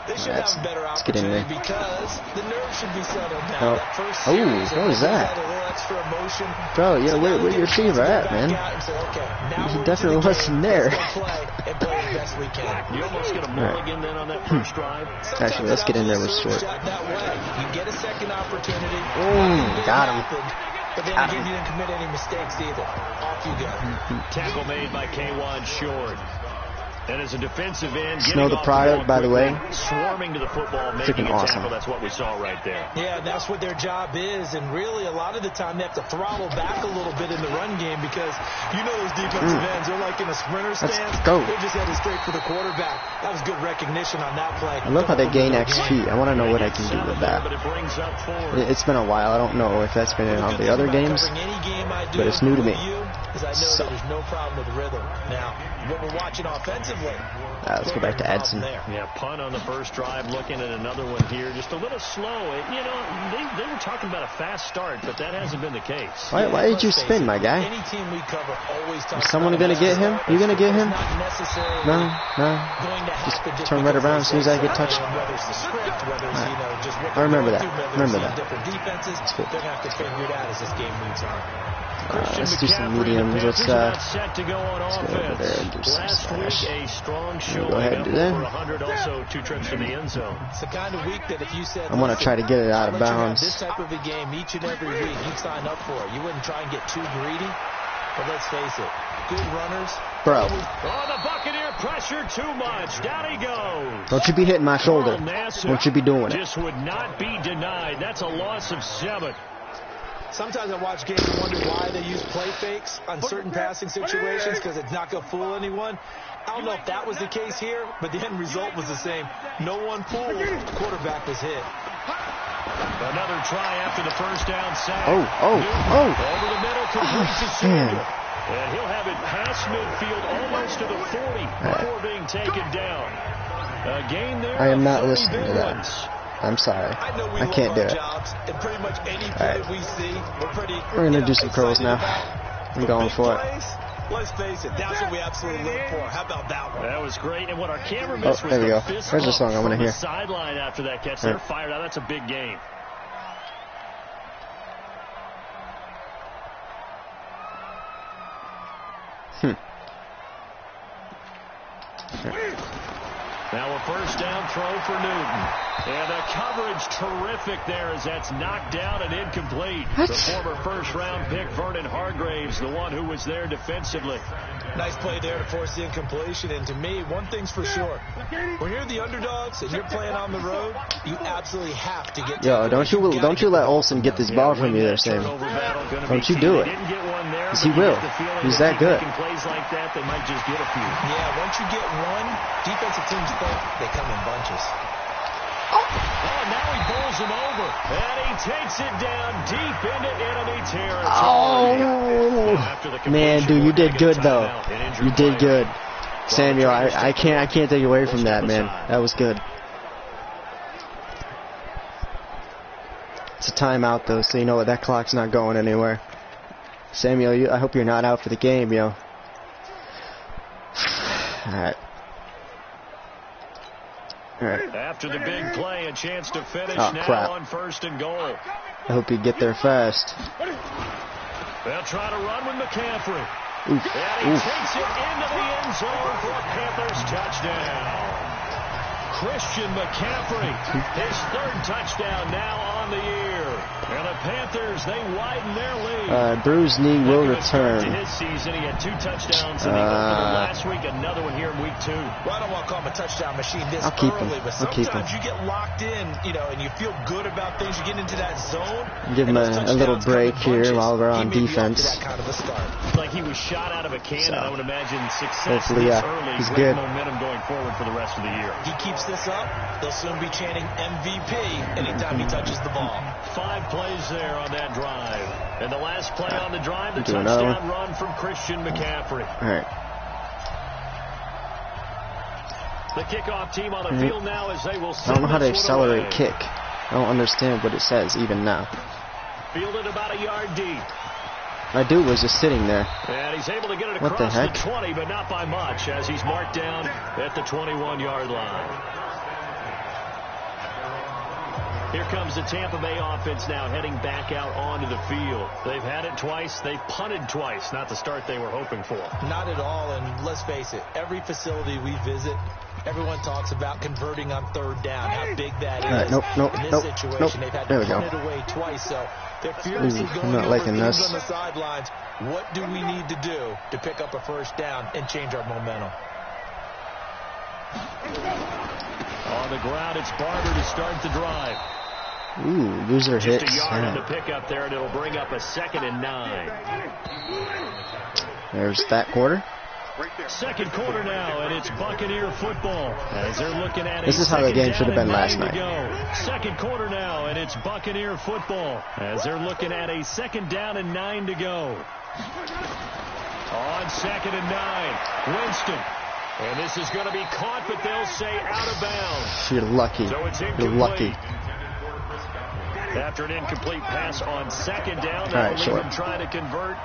They should have a better opportunity because the nerves should be settled now. That first series, what was that? A little extra emotion. Bro, yeah, where your receiver at, man? He definitely wasn't there. You almost get a mulligan then on that first drive. Actually, let's get in there with short. You get a second opportunity. Got him. But then again, you didn't commit any mistakes either. Off you go. Tackle made by K'Wan Short. And as a defensive end, Snow the product, by the way. Swarming to the football, making a tackle. That's what we saw right there. Yeah, that's what their job is. And really, a lot of the time, they have to throttle back a little bit in the run game because you know those defensive ends. They're like in a sprinter stance. Let's go. They're just headed straight for the quarterback. That was good recognition on that play. I love how they gain XP. I want to know what I can do with that. It's been a while. I don't know if that's been in all the other games, but it's new to me. So there's no problem with rhythm. Now, what we're watching offensively. Let's go back to Edson. Yeah, punt on the first drive. Looking at another one here. Just a little slow. You know, they were talking about a fast start, but that hasn't been the case. Why did you spin, my guy? Any team we cover always Is someone going to get him? You going to get him? No. Just turn right around as soon as I get touched. I remember that. Different defenses. They're going to have to figure it out as this game moves on. Let's do some mediums. Let's go over there and do some slash. Go ahead and do that. I'm going to try to get it out of bounds. This type of a game each and every week, you'd sign up for it. You wouldn't try and get too greedy. But let's face it, good runners. Bro. Oh, the Buccaneer pressure too much. Down he goes. Don't you be hitting my shoulder. Don't you be doing it. Just would not be denied. That's a loss of 7. Sometimes I watch games and wonder why they use play fakes on certain passing situations because it's not going to fool anyone. I don't know if that was the case here, but the end result was the same. No one fooled. The quarterback was hit. Another try after the first down sack. Oh. Over the middle, complete to Samuel. And he'll have it past midfield, almost to the 40 before being taken down. A gain there. I am not listening to that. I'm sorry. I can't do it. Alright. We're going to do some curls now. I'm going for it. Let's face it, that's what we absolutely live for. How about that one? That was great. And what our camera missed was there we the go. fist There's a song I want to from hear. the sideline after that catch. They're fired out. That's a big game. Now a first down throw for Newton. And the coverage terrific there as that's knocked down and incomplete. What? The former first-round pick, Vernon Hargraves, the one who was there defensively. Nice play there to force the incompletion. And to me, one thing's for sure. When you're the underdogs and you're playing on the road, you absolutely have to get. Yo, don't you let Olsen get this ball from you there, Sam. Don't you do it. Because he will. He's that good. Plays like that, they might just get a few. Yeah, once you get one, defensive teams think they come in bunches. Oh, now he bowls him over. And he takes it down deep into enemy territory. Oh, man, dude, you did good though. You did good, Samuel. I can't take away from that, man. That was good. It's a timeout though, so you know what? That clock's not going anywhere. Samuel, I hope you're not out for the game, yo. All right. After the big play, a chance to finish crap. on 1st and goal. I hope you get there fast. They'll try to run with McCaffrey. Oof. And he takes it into the end zone for a Panthers touchdown. Christian McCaffrey, his 3rd touchdown now on the year. And the Panthers, they widen their lead. Bruised knee will return. To his season, he had 2 touchdowns in the opener last week, another one here in week 2. Well, I don't want to call him a touchdown machine this I'll keep early, him. but sometimes you get locked in, and you feel good about things. You get into that zone. Give him a little break here while we're on defense. That kind of a start. Like he was shot out of a cannon, I would imagine success hopefully, this early. he's Great good. momentum going forward for the rest of the year. He keeps this up, they'll soon be chanting MVP anytime he touches the ball. 5 plays there on that drive. And the last play on the drive, the Do touchdown run from Christian McCaffrey. All right. The kickoff team on the field now as they will I don't know how to accelerate away. kick. I don't understand what it says even now. Fielded about a yard deep. My dude was just sitting there. And he's able to get it What the across heck? the 20, but not by much as he's marked down at the 21-yard line. Here comes the Tampa Bay offense now heading back out onto the field. They've had it twice. They've punted twice. Not the start they were hoping for. Not at all, and let's face it, every facility we visit, everyone talks about converting on 3rd down, how big that is. In this situation, they've had to punt it away twice, so they're furiously going over things on the sidelines. What do we need to do to pick up a 1st down and change our momentum? On the ground, it's Barber to start the drive. Ooh, loser hits. Just a yard in the pickup there, and it'll bring up a 2nd and 9. There's that quarter. 2nd quarter now, and it's Buccaneer football. As they're looking at This is how the game should have been last night. 2nd quarter now, and it's Buccaneer football. As they're looking at a 2nd down and 9 to go. On 2nd and 9, Winston. And this is going to be caught, but they'll say out of bounds. You're lucky. So it's You're lucky. After an incomplete pass on 2nd down, all right, short. Trying to convert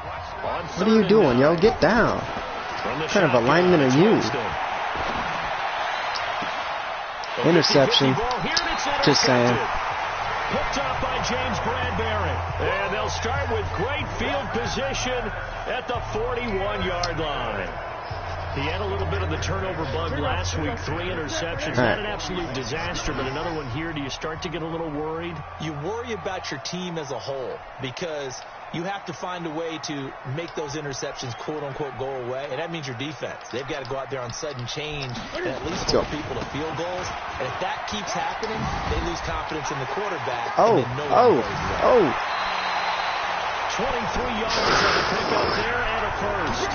on 3rd. What are you doing, yo? Get down. What kind of alignment are you? Interception. Just saying. Picked up by James Bradbury. And they'll start with great field position at the 41-yard line. He had a little bit of the turnover bug last week, 3 interceptions. Not an absolute disaster, but another one here. Do you start to get a little worried? You worry about your team as a whole because you have to find a way to make those interceptions, quote-unquote, go away, and that means your defense. They've got to go out there on sudden change and at least hold people to field goals. And if that keeps happening, they lose confidence in the quarterback. 23 yards on the pickup there and a first.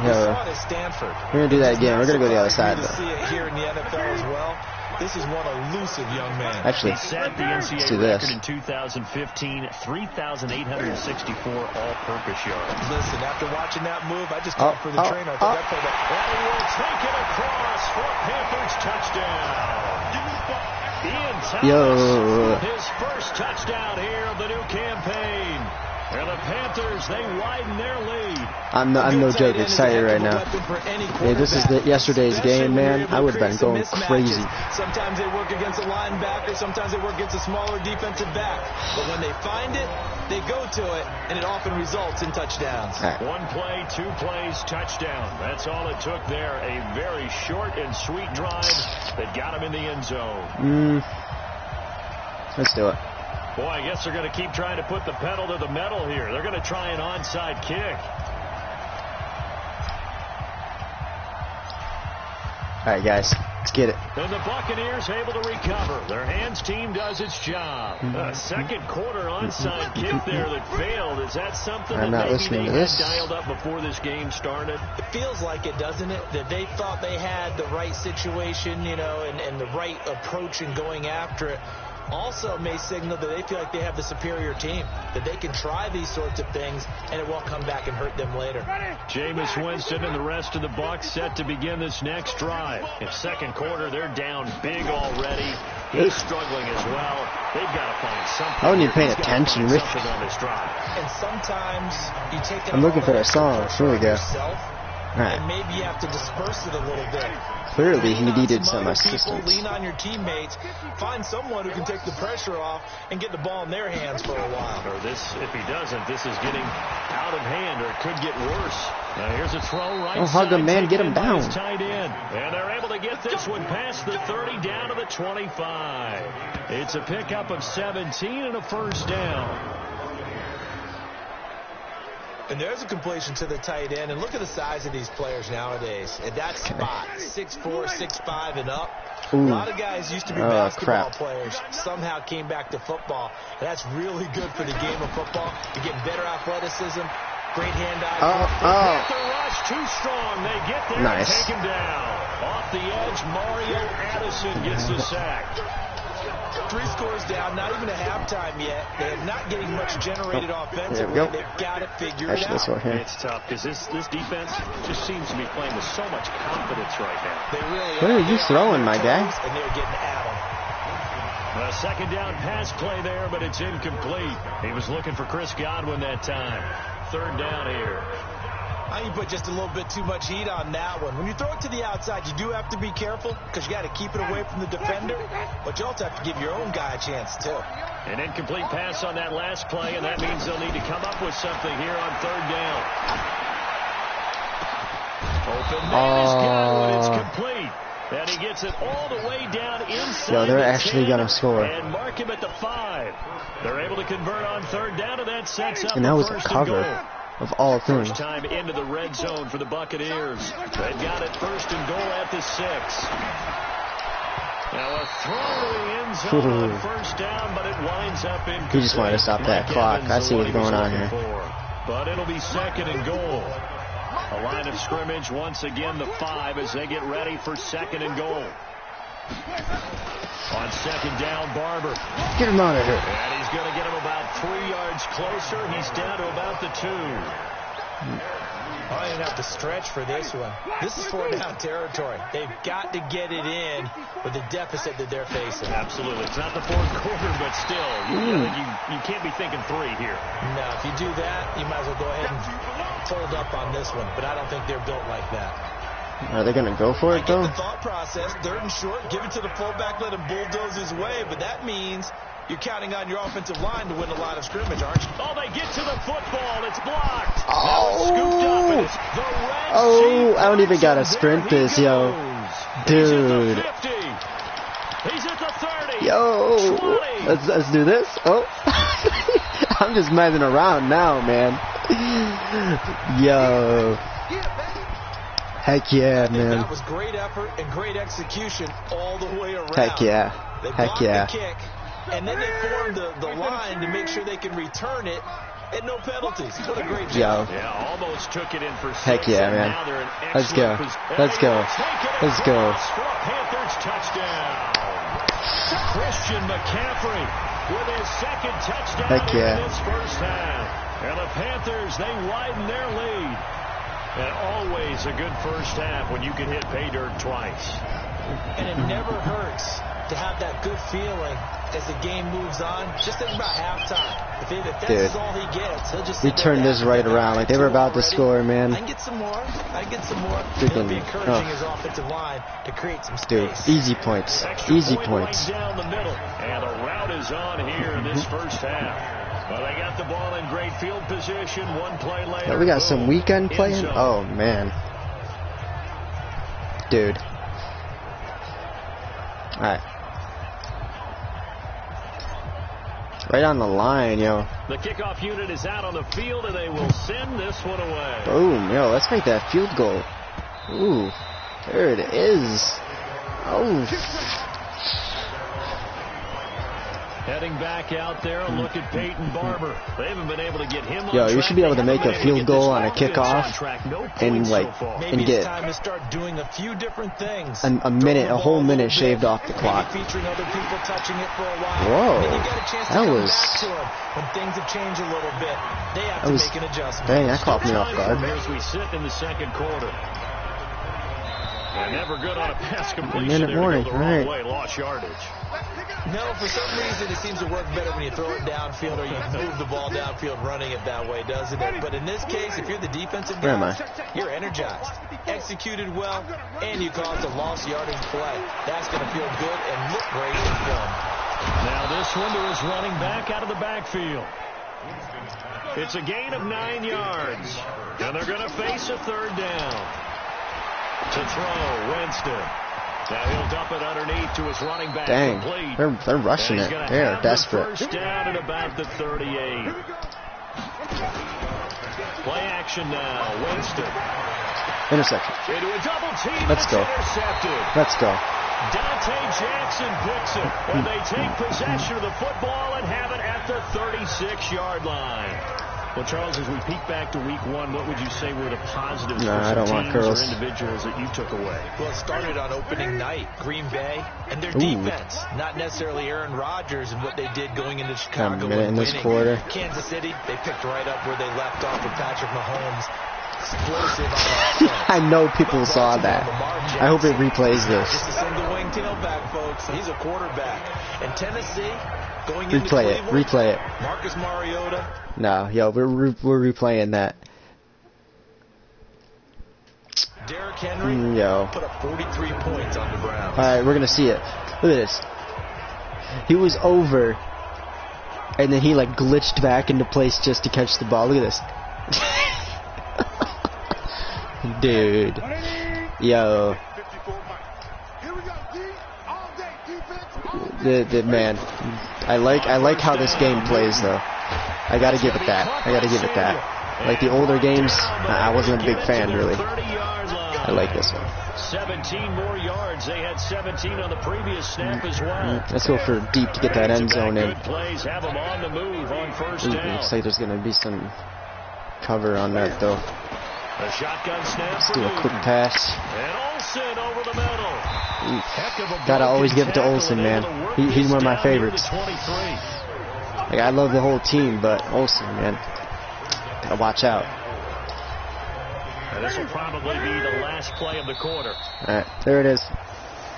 Yeah, Stanford. We're going to do that again. We're going to go to the other side, though. See it here in the NFL as well. This is one elusive young man. Actually, he set the NCAA let's do this. record in 2015, 3,864 all-purpose yards. Listen, after watching that move, I just called for the trainer. I thought that played that. And he will take it across for a Panthers touchdown. Ian Thomas, his first touchdown here of the new campaign. And the Panthers, they widen their lead. I'm no joke excited right now. Hey, this is yesterday's game, man. I would have been going crazy. Sometimes they work against a linebacker, sometimes they work against a smaller defensive back. But when they find it, they go to it, and it often results in touchdowns. Right. 1 play, 2 plays, touchdown. That's all it took there. A very short and sweet drive that got him in the end zone. Let's do it. Boy, I guess they're going to keep trying to put the pedal to the metal here. They're going to try an onside kick. All right, guys, let's get it. And the Buccaneers able to recover. Their hands team does its job. A second quarter onside kick there that failed. Is that something I'm that not maybe listening they to had this. dialed up before this game started? It feels like it, doesn't it? That they thought they had the right situation, you know, and the right approach in going after it. Also may signal that they feel like they have the superior team, that they can try these sorts of things, and it won't come back and hurt them later. Jameis Winston and the rest of the Bucs set to begin this next drive. In second quarter, they're down big already. He's struggling as well. They've got to find something. I wasn't even paying attention, Rick. On this drive. And sometimes you take that I'm looking for that song. It's really good. yourself, Right. and maybe you have to disperse it a little bit. Clearly, he Lean on needed some other people, assistance. Lean on your teammates. Find someone who can take the pressure off and get the ball in their hands for a while. Or this, if he doesn't, this is getting out of hand, or it could get worse. Now here's a throw right Oh, hug him, man. Get him down. Tight end. And they're able to get this one past the 30 down to the 25. It's a pickup of 17 and a first down. And there's a completion to the tight end. And look at the size of these players nowadays. At that spot, 6'4", 6'5", and up. Ooh. A lot of guys used to be basketball crap. players. Somehow came back to football. And that's really good for the game of football. You're getting better athleticism, great hand-eye. Panther rush too strong. They get there Nice. and take him down. Off the edge, Mario Addison gets the sack. 3 scores down, not even a halftime yet. They're not getting much generated offensively. go. They've got to figure Actually, it out. this one here. It's tough because this defense just seems to be playing with so much confidence right now. They really Where are you They're throwing, on my their guy? toes, and they're getting at them. A second down pass play there, but it's incomplete. He was looking for Chris Godwin that time. Third down here. I think you put just a little bit too much heat on that one. When you throw it to the outside, you do have to be careful because you got to keep it away from the defender, but you also have to give your own guy a chance too. An incomplete pass on that last play, and that means they'll need to come up with something here on third down. Open man is Godwin. It's complete. And he gets it all the way down inside. Yo, they're the actually 10 gonna score. And mark him at the 5. They're able to convert on third down, and that sets up And that the was a first and cover goal. of all things. First time into the red zone for the Buccaneers. They've got it first and goal at the 6. Now a throw to the end zone on first down, but it winds up in. He just wanted to stop that clock. I see what's going on here. But it'll be second and goal. A line of scrimmage once again, the 5 as they get ready for second and goal. On second down, Barber. Get him out of here. And he's going to get him about 3 yards closer. He's down to about the 2. I didn't have to stretch for this one. This is 4-down territory. They've got to get it in with the deficit that they're facing. Absolutely. It's not the fourth quarter, but still, you can't be thinking 3 here. No, if you do that, you might as well go ahead and fold up on this one. But I don't think they're built like that. Are they going to go for it, I get though? the thought process, third and short, give it to the fullback, let him bulldoze his way. But that means you're counting on your offensive line to win a line of scrimmage, aren't you? Oh, they get to the football. It's blocked. Oh. Now it's scooped up, and it's the Red Oh, Sea I don't even gotta Fox, and sprint there he this, yo. goes. Dude. He's at the 50. He's at the 30. Yo, 20. let's do this. Oh, I'm just messing around now, man. Yo, heck yeah, man. That was great effort and great execution all the way around. Heck yeah, They heck blocked yeah. the kick, and then they formed the line to make sure they can return it and no penalties. What a great job. Yo, Yeah, almost took it in for 6. Heck yeah, and man. Now they're in Let's go. excellent position. Let's go. Let's go. For a Panthers touchdown. Christian McCaffrey with his second touchdown Heck yeah. in this first half. And the Panthers, they widen their lead. And always a good first half when you can hit pay dirt twice. And it never hurts to have that good feeling as the game moves on. Just think about halftime. If that's Dude, all he gets, he'll just we turned this right around. Like, they were about to score, man. I can get some more. Freaking, He'll be encouraging his offensive line to create some space. Dude, easy points. Easy points. Right down the middle. And the route is on here in this first half. Well, they got the ball in great field position. One play later. Yeah, we got some weekend playing. Oh, man. Dude. Alright. Right on the line, yo. The kickoff unit is out on the field, and they will send this one away. Boom, yo. Let's make that field goal. Ooh. There it is. Oh. Heading back out there, a look at Peyton Barber. They haven't been able to get him on Yo, you track. should be able to make a field goal on a Offense kickoff on track. No and points like so far. and get time to start doing a few different things. a minute, a whole minute shaved off the clock. Featuring other people touching it for a while. Whoa. Then you get a chance to That come was back to them when things have changed a little bit. They have that to was make an adjustment. dang, that caught me off guard. As we sit in the second quarter. They're never good on a pass completion. minute warning, They're gonna go the wrong right. way, lost yardage. No, for some reason it seems to work better when you throw it downfield or you move the ball downfield running it that way, doesn't it? But in this case, if you're the defensive Where am guy, I? you're energized, executed well, and you caused a lost yardage play. That's going to feel good and look great in film. Now this one to his running back out of the backfield. It's a gain of 9 yards. And they're going to face a third down. To throw, Winston. Now he'll dump it underneath to his running back. Dang, Complete. they're rushing And he's it. gonna They're have the desperate. First down at about the 38. Play action now. Winston. Interception. Into a double team. Let's go. Intercepted. Let's go. Dante Jackson picks it. And they take possession of the football and have it at the 36-yard line. Well, Charles, as we peek back to week one, what would you say were the positives for I don't some want teams curls. or individuals that you took away? Well, it started on opening night, Green Bay, and their Ooh. defense. Not necessarily Aaron Rodgers and what they did going into Chicago minute in and this winning. quarter. Kansas City, they picked right up where they left off with Patrick Mahomes. Explosive on offense. I know people saw that. I hope it replays this. Just a single wing tailback, folks. He's a quarterback. And Tennessee, going into Replay it. Cleveland, Replay it. Marcus Mariota. No, yo, we're replaying that. Derrick Henry Yo. put up 43 points on the Browns. All right, we're gonna see it. Look at this. He was over, and then he like glitched back into place just to catch the ball. Look at this. Dude. Yo. The man. I like how this game plays though. I gotta give it that. I gotta give it that. Like the older games, I wasn't a big fan really. I like this one. 17 more yards. They had 17 on the previous snap as well. Let's go for deep to get that end zone in. Good plays have them on the move on first Ooh, down. looks like there's gonna be some cover on that though. A shotgun snap. Let's for do a Newton. quick pass. And Olsen over the middle. Heck of a Gotta always give it to tackle Olsen, and man. able to work He's this one of my down near the favorites. 23. Like I love the whole team, but Olsen, man, gotta watch out. And this will probably be the last play of the quarter. All right, there it is.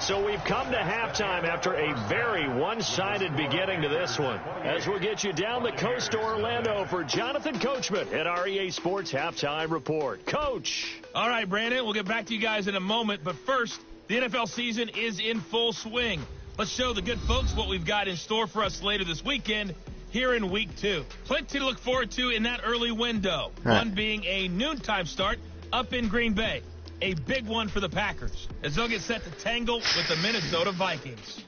So we've come to halftime after a very one-sided beginning to this one. As we'll get you down the coast to Orlando for Jonathan Coachman at our EA Sports Halftime Report. Coach. All right, Brandon, we'll get back to you guys in a moment. But first, the NFL season is in full swing. Let's show the good folks what we've got in store for us later this weekend here in Week 2. Plenty to look forward to in that early window. Right. One being a noontime start up in Green Bay. A big one for the Packers as they'll get set to tangle with the Minnesota Vikings.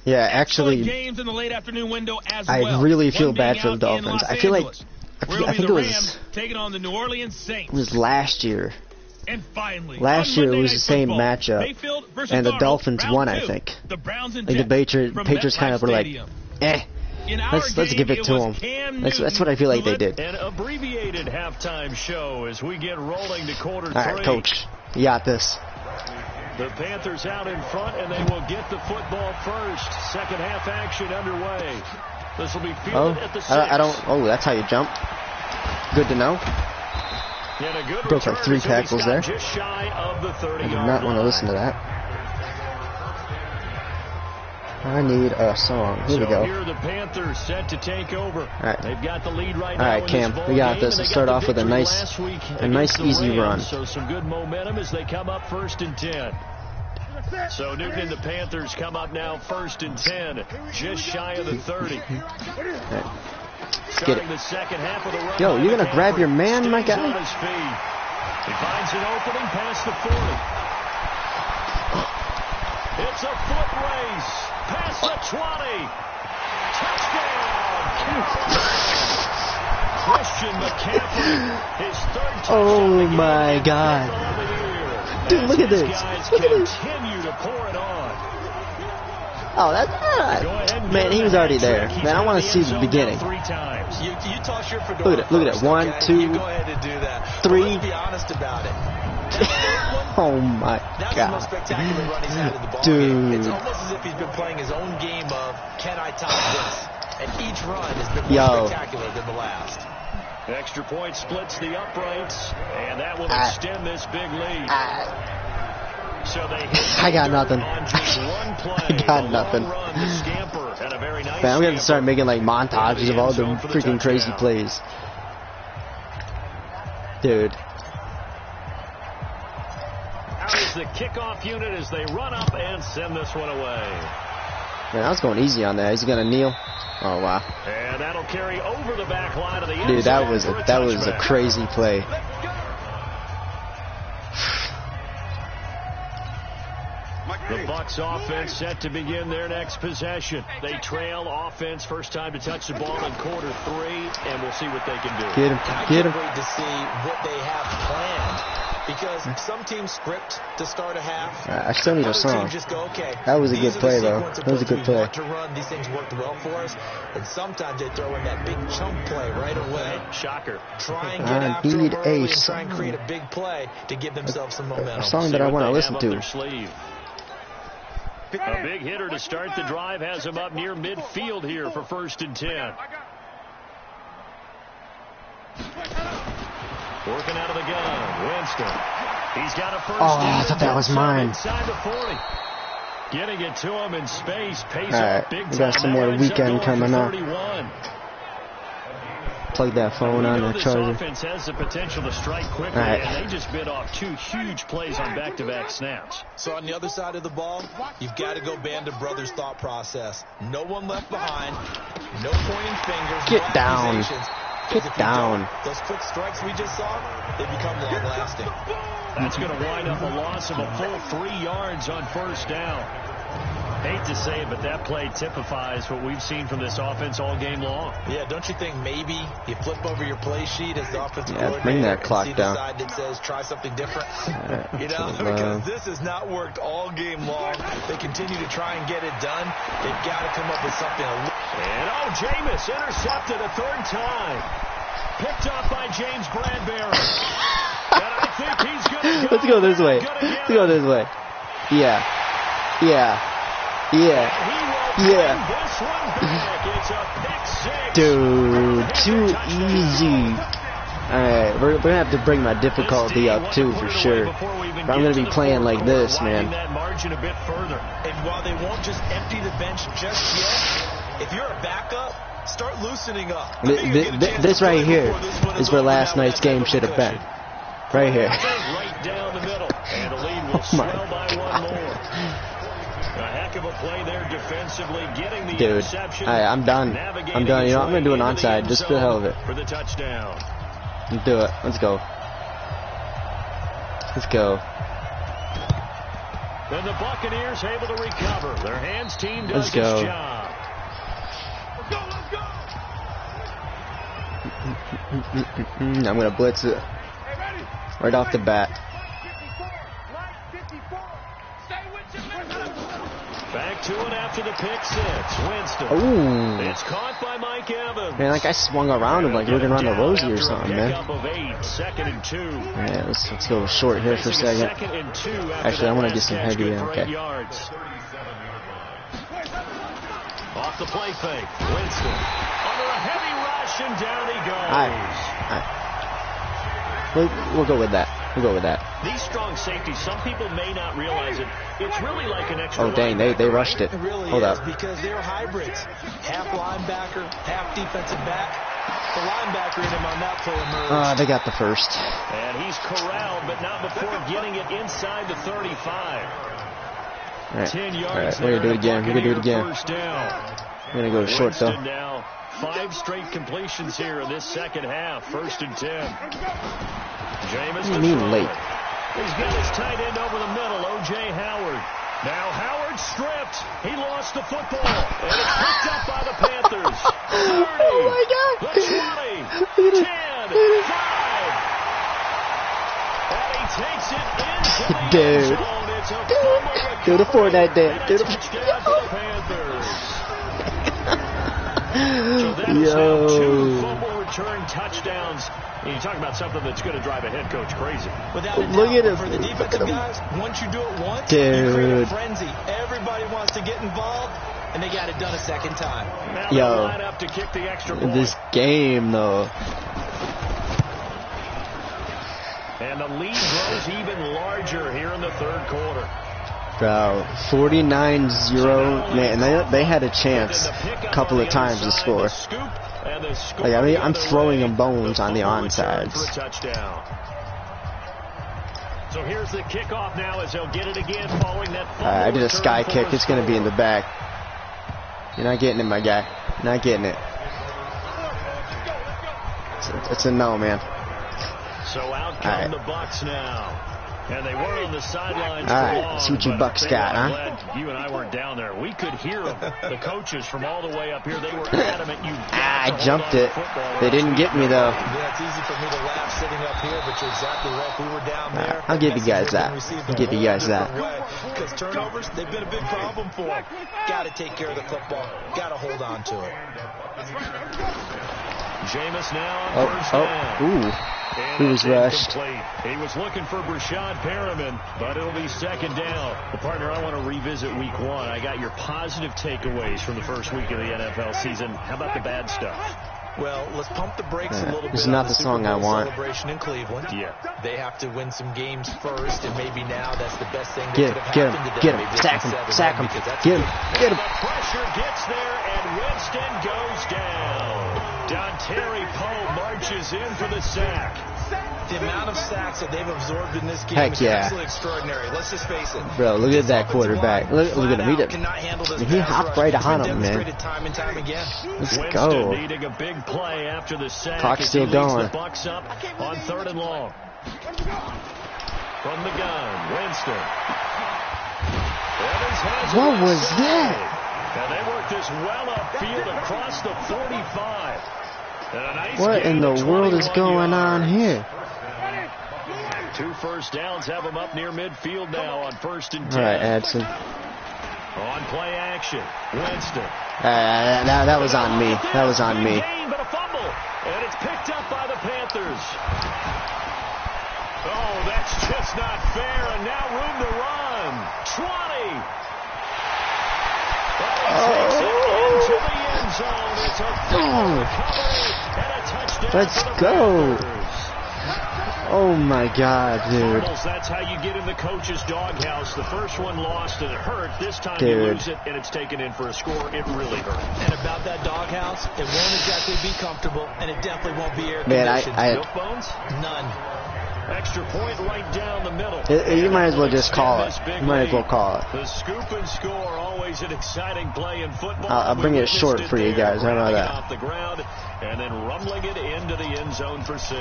Yeah, Excellent actually, games in the late afternoon window as I well. really feel One bad being for the out in Dolphins. Los I feel like Angeles, I where it'll think be it the was Rams taking on the New Orleans Saints. it was last year. And finally, Last on year it Monday was Night the same Football, matchup, Mayfield versus and the Darnold, Dolphins round won, two. I think. The Browns and Like the Jets from Patriots kind of were like, Stadium. In our let's game, give it to was them. Cam That's Newton what I feel like who they led did. An abbreviated halftime show as we get rolling to quarter All three. right, coach, you got this. The Panthers out in front, and they will get the football first. Second half action underway. This will be Oh, fielded at the 6. I don't. Oh, that's how you jump. Good to know. And a good Broke like return 3 as he'll be tackles stopped there. Just shy of the 30-yard I did not want to line. listen to that. I need a song. Here we go. Here are the Panthers set to take over. All right. They've got the lead right All now. right, Cam, we got this. Let's start off with a nice easy run. So some good momentum as they come up 1st and 10. So Newton and the Panthers come up now 1st and 10, just shy of the 30. Right. Get it. The second half of the run. Yo, you're gonna grab your man, my guy? On his feet. He finds an opening past the 40. It's a foot race past the 20. Touchdown. Christian McCaffrey, his 3rd touchdown. Oh my God. Dude, look at this. Look at this. Continue to pour it on. Oh, that's man. He was already there. Man, I want to see the beginning. You toss your fedora. Look at it. Look at it. 1, 2, you go ahead and do that. 3. Let's be honest about it. Oh my That's God. the most spectacular run he's had in the ball Dude. game. It's almost as if he's been playing his own game of can I top this? And each run has been more spectacular than the last. Extra point splits the uprights, and that will extend this big lead. So they I got nothing. on just one play. I got nothing. Run to scamper, and a very nice Man, I'm gonna start scamper making like montages of all the end zone for the freaking crazy touchdown. plays. Dude. Out is the kickoff unit as they run up and send this one away. Man, I was going easy on that. He's gonna kneel. Oh wow. And that'll carry over the back line of the end Dude, that zone was for a a touchback. crazy play. The Bucs offense set to begin their next possession. They trail offense, first time to touch the ball in quarter 3, and we'll see what they can do. Get him. I Get can't him. wait to see what they have planned. Because some teams script to start a half. I still need a Other song. teams just go, okay, That was a these good are play, the though. sequence of That was a plays good we play. want to run. These things worked well for us. And sometimes they throw in that big chunk play right away. Shocker. Try and I get after need them a early and try and song. create a big play to give themselves some momentum. A song See that I what want to they listen have up their to. sleeve. A big hitter to start the drive has him up near midfield here for 1st and 10. Working out of the gun, Winston. He's got a first Oh, down. I thought that was mine. Inside the 40. Getting it to him in space. Pays All off right, big we got time. some more That ends up weekend going for coming up. 31. Plug that phone on the This charger. offense has the potential to strike quickly, All right. and they just bit off 2 huge plays on back-to-back snaps. So on the other side of the ball, you've got to go Band of Brothers thought process. No one left behind. No pointing fingers. Get no down. accusations. 'Cause Get if you down. don't, those quick strikes we just saw, they become long-lasting. That's going to wind up a loss of a full 3 yards on first down. Hate to say it, but that play typifies what we've seen from this offense all game long. Yeah, don't you think maybe you flip over your play sheet as the offensive Yeah, coordinator bring that and clock see down. the side that says try something different? Alright, You know, so, because this has not worked all game long. They continue to try and get it done. They've got to come up with something. And Jameis intercepted a 3rd time. Picked up by James Bradbury. And I think he's going to go. Let's go this way. Let's go this way. Yeah. Yeah. Yeah. He will Yeah. bring this one back. It's a pick 6. Dude, too easy. Alright, we're gonna have to bring my difficulty up too for sure. But I'm gonna be playing like this, man. That margin a bit further. And while they won't just empty the bench just yet, if you're a backup, start loosening up. This right here is where last night's game should have been. Right here. Right down the middle. And the lead will swell by one more. A heck of a play there defensively, getting the Dude, interception. I'm done. I'm done. You know, I'm gonna do an Navigating onside into just for the the hell of end it. zone For the touchdown. Let's do it. Let's go. Let's go. And the Buccaneers able to recover. Their hands team does Let's go. its job. I'm gonna blitz it right off the bat. Back to it after the pick 6. Winston. Ooh. It's caught by Mike Evans. Man, like I swung around him like we were gonna run the Rosie or something, man. Pickup of 8, 2nd and 2. Yeah, let's go short here for a second. Actually, I want to get some heavy in. Okay. Yards. Off the play fake. Winston. Under a heavy rush, and down he goes. We'll go with that. We'll go with that. These strong safeties, some people may not realize it. It's really like an extra. Oh dang, they rushed it. It really Hold is, up. because they're hybrids. Half linebacker, half defensive back. The linebacker in him on that play emerged. They got the first. And he's corralled, but not before getting it inside the 35. All right. 10 yards. All right, we're gonna do it again. We're gonna do it again. First down. We're gonna go short though. Winston now 5 straight completions here in this second half. 1st and 10. Jameis. What do you mean late? He's got his tight end over the middle, O.J. Howard. Now Howard stripped. He lost the football. And it's picked up by the Panthers. 30, Oh my God! the 20, 10, 5. And he takes it into the end Dude. zone. It's a fumble Do the Fortnite recovery dance. Do and a the touchdown for the Panthers. So that is now 2 Yo. fumble return touchdowns. And you talk about something that's going to drive a head coach crazy. Without a Look doubt, at him. for the Look at defensive him. guys, once you do it once, you create Dude. a frenzy. Everybody wants to get involved, and they got it done a second time. Now Yo. they line up to kick the extra point. This game though. And the lead grows even larger here in the 3rd quarter. Bro, 49-0. Man, they had a chance a couple of times to score. Like, I mean, I'm throwing them bones on the onsides. So here's the kickoff now as they'll get it again following that. I did a sky kick. It's gonna be in the back. You're not getting it, my guy. You're not getting it. It's a no, man. So out come the Bucks now. And they were on the sidelines for All right, long, see what you but Bucks got, I'm huh? glad you and I weren't down there. We could hear them. The coaches from all the way up here, they were adamant. I jumped it. They didn't get me though. Yeah, it's easy for me to laugh sitting up here, but you're exactly right. We were down there. I'll give you guys that. I'll give you guys that. Because turnovers, they've been a big problem for them. Got to take care of the football. Got to hold on to it. Jameis now on first down. Ooh. He was rushed. He was looking for Brashad Perriman, but it'll be 2nd down. The partner, I want to revisit week 1. I got your positive takeaways from the first week of the NFL season. How about the bad stuff? Well, let's pump the brakes a little bit. This is not the song I want. Celebration in Cleveland. Yeah. They have to win some games first, and maybe now that's the best thing that Get could have him, happened to get them. him, Maybe sack they him, can sack him, because that's get him, get him. The pressure gets there, and Winston goes down. Dontari Poe marches in for the sack. The amount of sacks that they've absorbed in this game Heck is yeah. absolutely extraordinary. Let's just face it. Bro, look at that Offensive quarterback. line, Look at him. He cannot handle this He pass hopped rush. right It's on been him, man. demonstrated time and time again. Let's Winston go. needing a big play after the sack. Clock's as still he leads going. The Bucks up on 3rd and long. From the gun, Winston. Evans has What it was inside. that? And they work this well upfield across the 45. And a nice What gain in the of world is 21 going on yards. here? 2 first downs have them up near midfield now on 1st and 10. All right, Adson. On play action, Winston. That was on me. That was on me. Gain, but a fumble, and it's picked up by the Panthers. Oh, that's just not fair, and now room to run. 20. And he takes it into the end zone. It's a full recovery and a touchdown. Let's for the go. Panthers. Oh my God, dude. Fumbles, that's how you get in the coach's doghouse. The first one lost and it hurt. This time you Dude. lose it and it's taken in for a score. It really hurt. And about that doghouse, it won't exactly be comfortable, and it definitely won't be air Man, conditioned. Milk bones? None. Extra point right down the middle. You might as well just call it. You might as well call it. The scoop and score, always an exciting play in football. I'll bring it short for you guys. How about that? Off the ground and then rumbling it into the end zone for 6.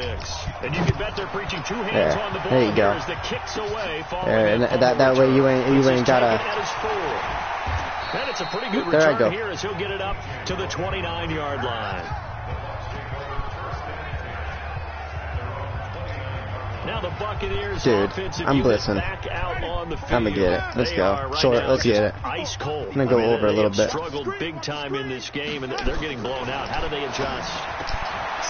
And you can bet they're preaching 2 hands There. on the ball There you go. here as the kicks away. There, and that way you ain't gotta. And it's a pretty good There I return go. here as he'll get it up to the 29-yard line. Now the Buccaneers Dude, offensive I'm unit blitzing. back out on the field. I'ma get it. Let's They go. are right Short, now let's get just it. Ice cold. I'm gonna go over a they little have bit. struggled big time in this game, and they're getting blown out. How do they adjust?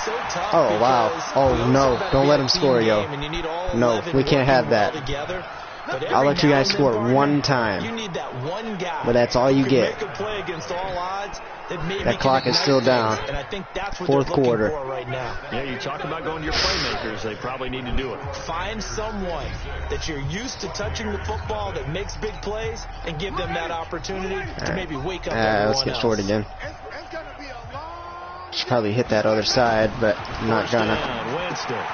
So tough. Oh, wow. because Oh, we also no. gotta Don't be let a him team score, yo. game, and you need all No, 11 we can't have working that. well together. But I'll every let you now guys and score then, partner, one time. You need that one guy. But that's all you who get. can make a play against all odds That clock is still down. And I think that's what Fourth they're looking quarter. for right now. Yeah, you talk about going to your playmakers. They probably need to do it. Find someone that you're used to touching the football that makes big plays and give them that opportunity to maybe wake up everyone Let's get else. short again. Should probably hit that other side, but I'm not First gonna. down, Winston.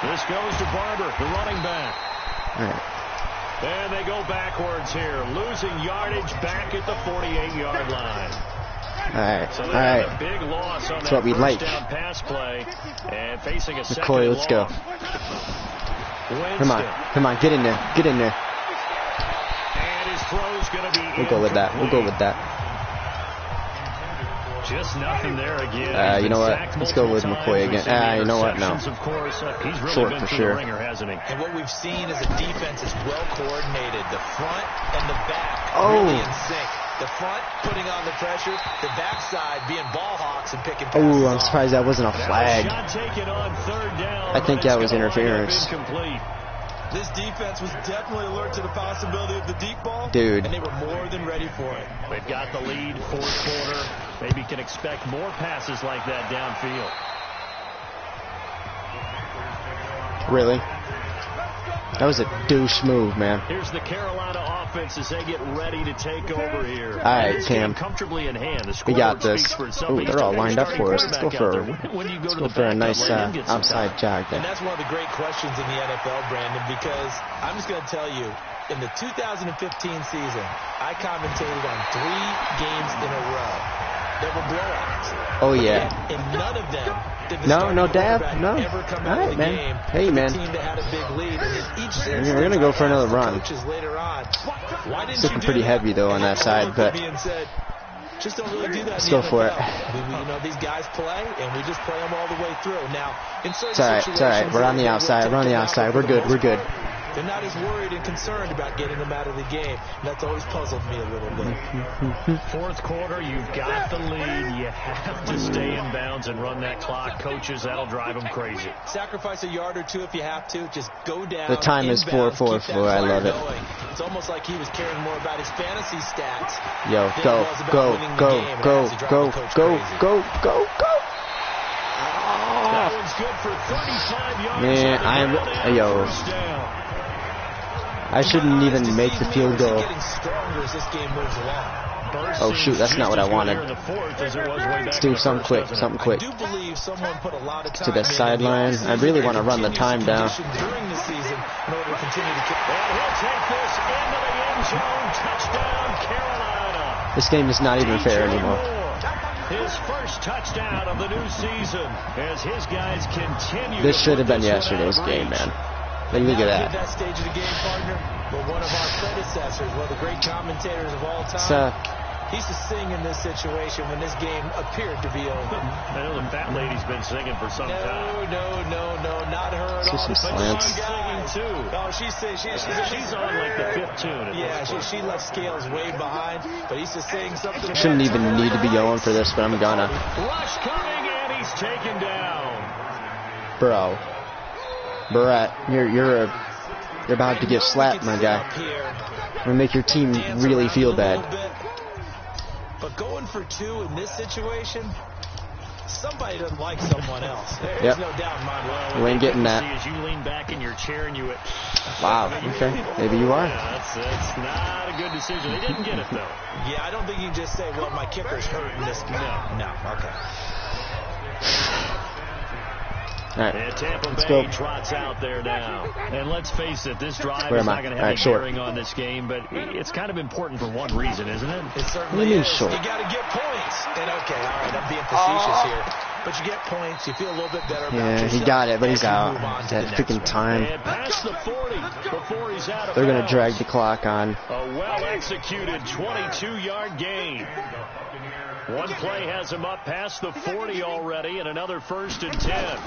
This goes to Barber, the running back. All right. And they go backwards here, losing yardage back at the 48-yard line. All right. So All they had a right. big loss on That's that what we first like. down pass play, and facing a second McCoy, let's go. Winston. Come on. Come on. Get in there. Get in there. And his throw's going to be We'll go with that. We'll go with that. Just nothing there again. You know what? Let's go with McCoy again. You know what? No. Of course, he's really Short been for through sure. the ringer, hasn't he? And what we've seen is a defense is well coordinated. The front and the back Oh. really in sync. The front putting on the pressure, the backside being ball hawks and picking passes Oh, I'm off. surprised that wasn't a That flag. was shot taken on third down. I think but that it's was gonna wind up interference. incomplete. This defense was definitely alert to the possibility of the deep ball. Dude. And they were more than ready for it. They've got the lead, fourth quarter. Maybe can expect more passes like that downfield. Really? That was a douche move, man. Here's the Carolina offense as they get ready to take over here. All right, This game Cam. comfortably in hand. The We got scoreboard this. speaks for itself. Ooh, He's they're all still lined up starting for us. Let's go quarterback for out there. When you go to the a backup, nice let him get some outside time. jog And there. that's one of the great questions in the NFL, Brandon, because I'm just going to tell you, in the 2015 season, I commentated on 3 games in a row that were blowouts. Oh, yeah. In none of them did the No, starting no, Dab, quarterback no. ever come All out right, of the man. game Hey, with man. a team that had a big lead. And in each We're instance, gonna go I for another asked the run. coaches later on, why didn't It's looking you do pretty that? heavy, though, on And that they side, looked at but me and said, just don't really do that. let's in the go for it. NFL. You know, these guys play, and we just play them all the way through. Now, in certain It's all right. It's all right. situations, We're on the we'll outside. take We're on the them out, outside. but We're for the good. We're most good. part, they're not as worried and concerned about getting them out of the game. And that's always puzzled me a little bit. Fourth quarter, you've got the lead. You have to stay in bounds and run that clock. Coaches, that'll drive them crazy. Sacrifice a yard or two if you have to. Just go down. The time is inbounds, 4:44. keep that I fire love it. going. It's almost like he was caring more about his fantasy stats. Yo, than go, it was about go, winning the go, game, and go, it has to drive go, the coach go, crazy. go, go, go. That one's good for 35 yards. Man, on the I'm- ground and yo. first down. I shouldn't even make the field goal. Getting stronger as this game moves along. Burst Oh, shoot, that's not what I wanted. seems to be here in the fourth as it was way back Let's in do the something first, quick, doesn't it? something I quick. do believe someone put a lot of time To the in the sideline. offseason I really and want to run the time continues down. condition during the season in order to continue to kick. And he'll take this into the end zone. Touchdown, Carolina. This game is not even fair DJ anymore. Moore, his first touchdown of the new season as his guys continue. This to should have put been this one yesterday's out of game, reach. man. Like, look at Now that. that stage of the game, partner, but one of our predecessors, one of the great commentators of all It's, time, he used to sing in this situation when this game appeared to be over. I know the fat lady's been singing for some time. No, not her at It's all. just some But slants. she's singing too. Oh, She's on like the fifth tune. At Yeah, this point. she left Scales way behind, but he's just saying something. Shouldn't about even need to be going for this, but I'm gonna. Rush coming and he's taken down. Bro. Brett, you're about to get slapped, my guy. Gonna make your team really feel bad. But going for 2 in this situation, somebody doesn't like someone else. There's Yep. no doubt in my mind. You ain't getting that. See, as you lean back in your chair and you. Wow, okay. Maybe you are. Yeah, that's not a good decision. They didn't get it though. Yeah, I don't think you can just say, well, my kicker's hurt in this. No, okay. Alright. And Tampa Let's Bay go. trots out there now. And let's face it, this drive Where is am I? not going to All have right, any short. bearing on this game, but it's kind of important for one reason, isn't it? It What do certainly you mean is. short? You got to get points. And okay, all right, I'm being facetious here. But you get points, you feel a little bit better about Yeah, yourself. he got it, but as he's you out. move on to That the next freaking one. time. And past the 40 before he's out of They're gonna bounds. drag the clock on. A well-executed 22-yard gain. One play has him up past the 40 already, and another 1st and 10.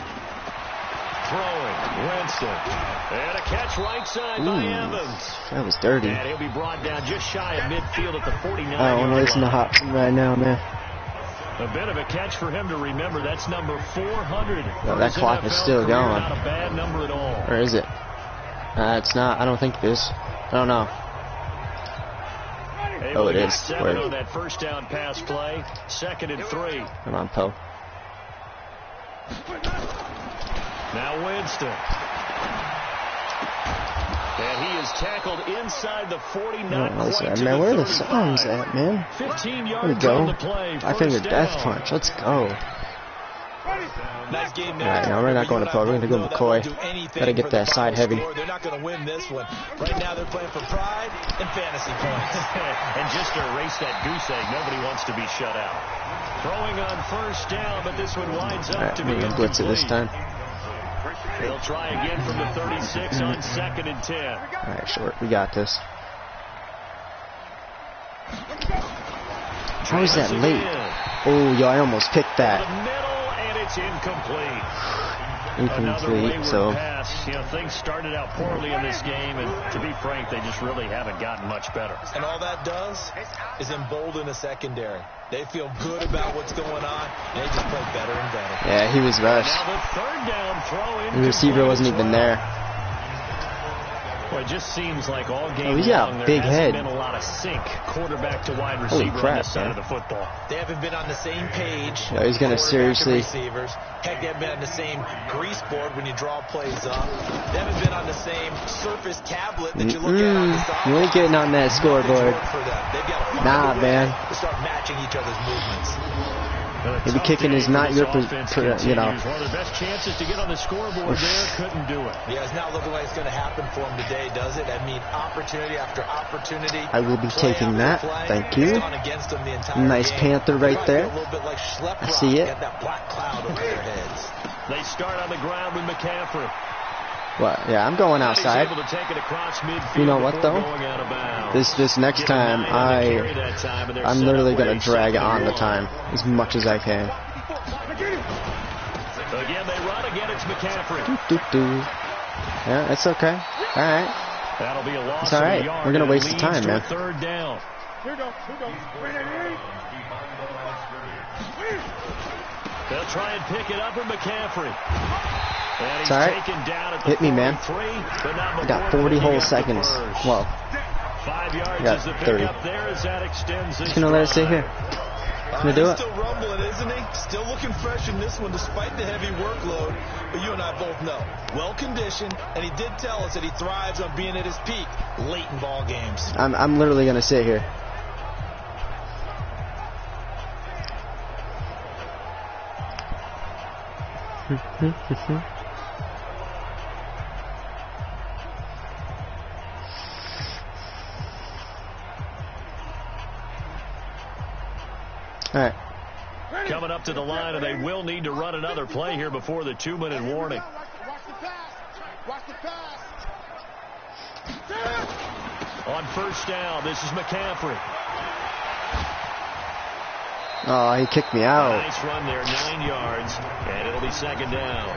Throwing, Winston. And a catch right side by Ooh. Evans. That was dirty. And he'll be brought down just shy of midfield at the 49-yard I don't want to listen to line. Hobson right now, man. A bit of a catch for him to remember. That's number 400. Well, that for his clock is NFL still career. going. Not a bad number at all. Or is it? It's not. I don't think it is. I don't know. Oh, it is. 7 on that first down pass play. 2nd and 3. Come on, Poe. Now Winston. And he is tackled inside the 40. Not quite to man, where are the 35. songs at, man? 15 There we yards on go. the play. 5-finger First death down. punch. Let's go. Nice game, Alright, now we're not going to Poe. We're going to go McCoy. Gotta get that side heavy. They're not going to win this one. Right now they're playing for pride and fantasy points. And just to erase that goose egg, nobody wants to be shut out. Throwing on first down, but this one winds up Alright, to we're be going to blitz it this incomplete. time. They'll try again from the 36 on 2nd and 10. Alright, short. We got this. How is that late? Oh, yo, I almost picked The that. middle, and it's incomplete. Another Incomplete, wayward so... pass. You know, things started out poorly in this game, and to be frank, they just really haven't gotten much better. And all that does is embolden the secondary. They feel good about what's going on, and they just play better and better. Yeah, he was rushed. Now the 3rd down throw in. The receiver wasn't even there. Well, it just seems like all game Oh, he's got long a there big hasn't head. been a lot of sync, quarterback to wide Holy receiver on crap, this side man. of the football. They haven't been on the same page. Yeah, he's gonna quarterback and seriously- Receivers. Heck, they haven't been on the same grease board when you draw plays up. They haven't been on the same surface tablet that you look at on the side. You ain't getting on that scoreboard. They've got to find Nah, a way man. to start matching each other's movements. Maybe kicking is not your, you know. One of their best chances to get on the scoreboard there, couldn't do it. Yeah, it's not looking like it's going to happen for them today, does it? I mean, opportunity after opportunity. I will be Play taking after that. play. Thank you. It's gone against them the entire Nice game. Panther right Probably there. a little bit like Schlepp I see Rock. it. They got that black cloud over their heads. They start on the ground with McCaffrey. What? Yeah, I'm going outside. He's able to take it across midfield You know what, before though? going out of bounds. This next Getting time, 9 on the carry that time, and they're I'm set literally up with gonna a drag it on the 2nd and 1. time as much as I can. Again, they run. Again, it's McCaffrey. Doo-doo. Yeah, it's okay. All right. That'll be a loss. It's all right. Of a yard, We're gonna and it waste the leads time, to a man. 3rd down. They'll try and pick it up with McCaffrey. And It's he's all right. taken down at the Hit me, man. 43, but not I got before 40 picking whole up the seconds. first. Well, 5 yards got is the 30. pickup there as that extends this just gonna let it stay drive. here. Gonna do He's it. still rumbling, isn't he? Still looking fresh in this one despite the heavy workload. But you and I both know, well-conditioned, and he did tell us that he thrives on being at his peak late in ball games. I'm literally gonna sit here. All right. Coming up to the line, and they will need to run another play here before the 2-minute warning. On first down, this is McCaffrey. Oh, he kicked me out. Nice run there, 9 yards, and it'll be 2nd down.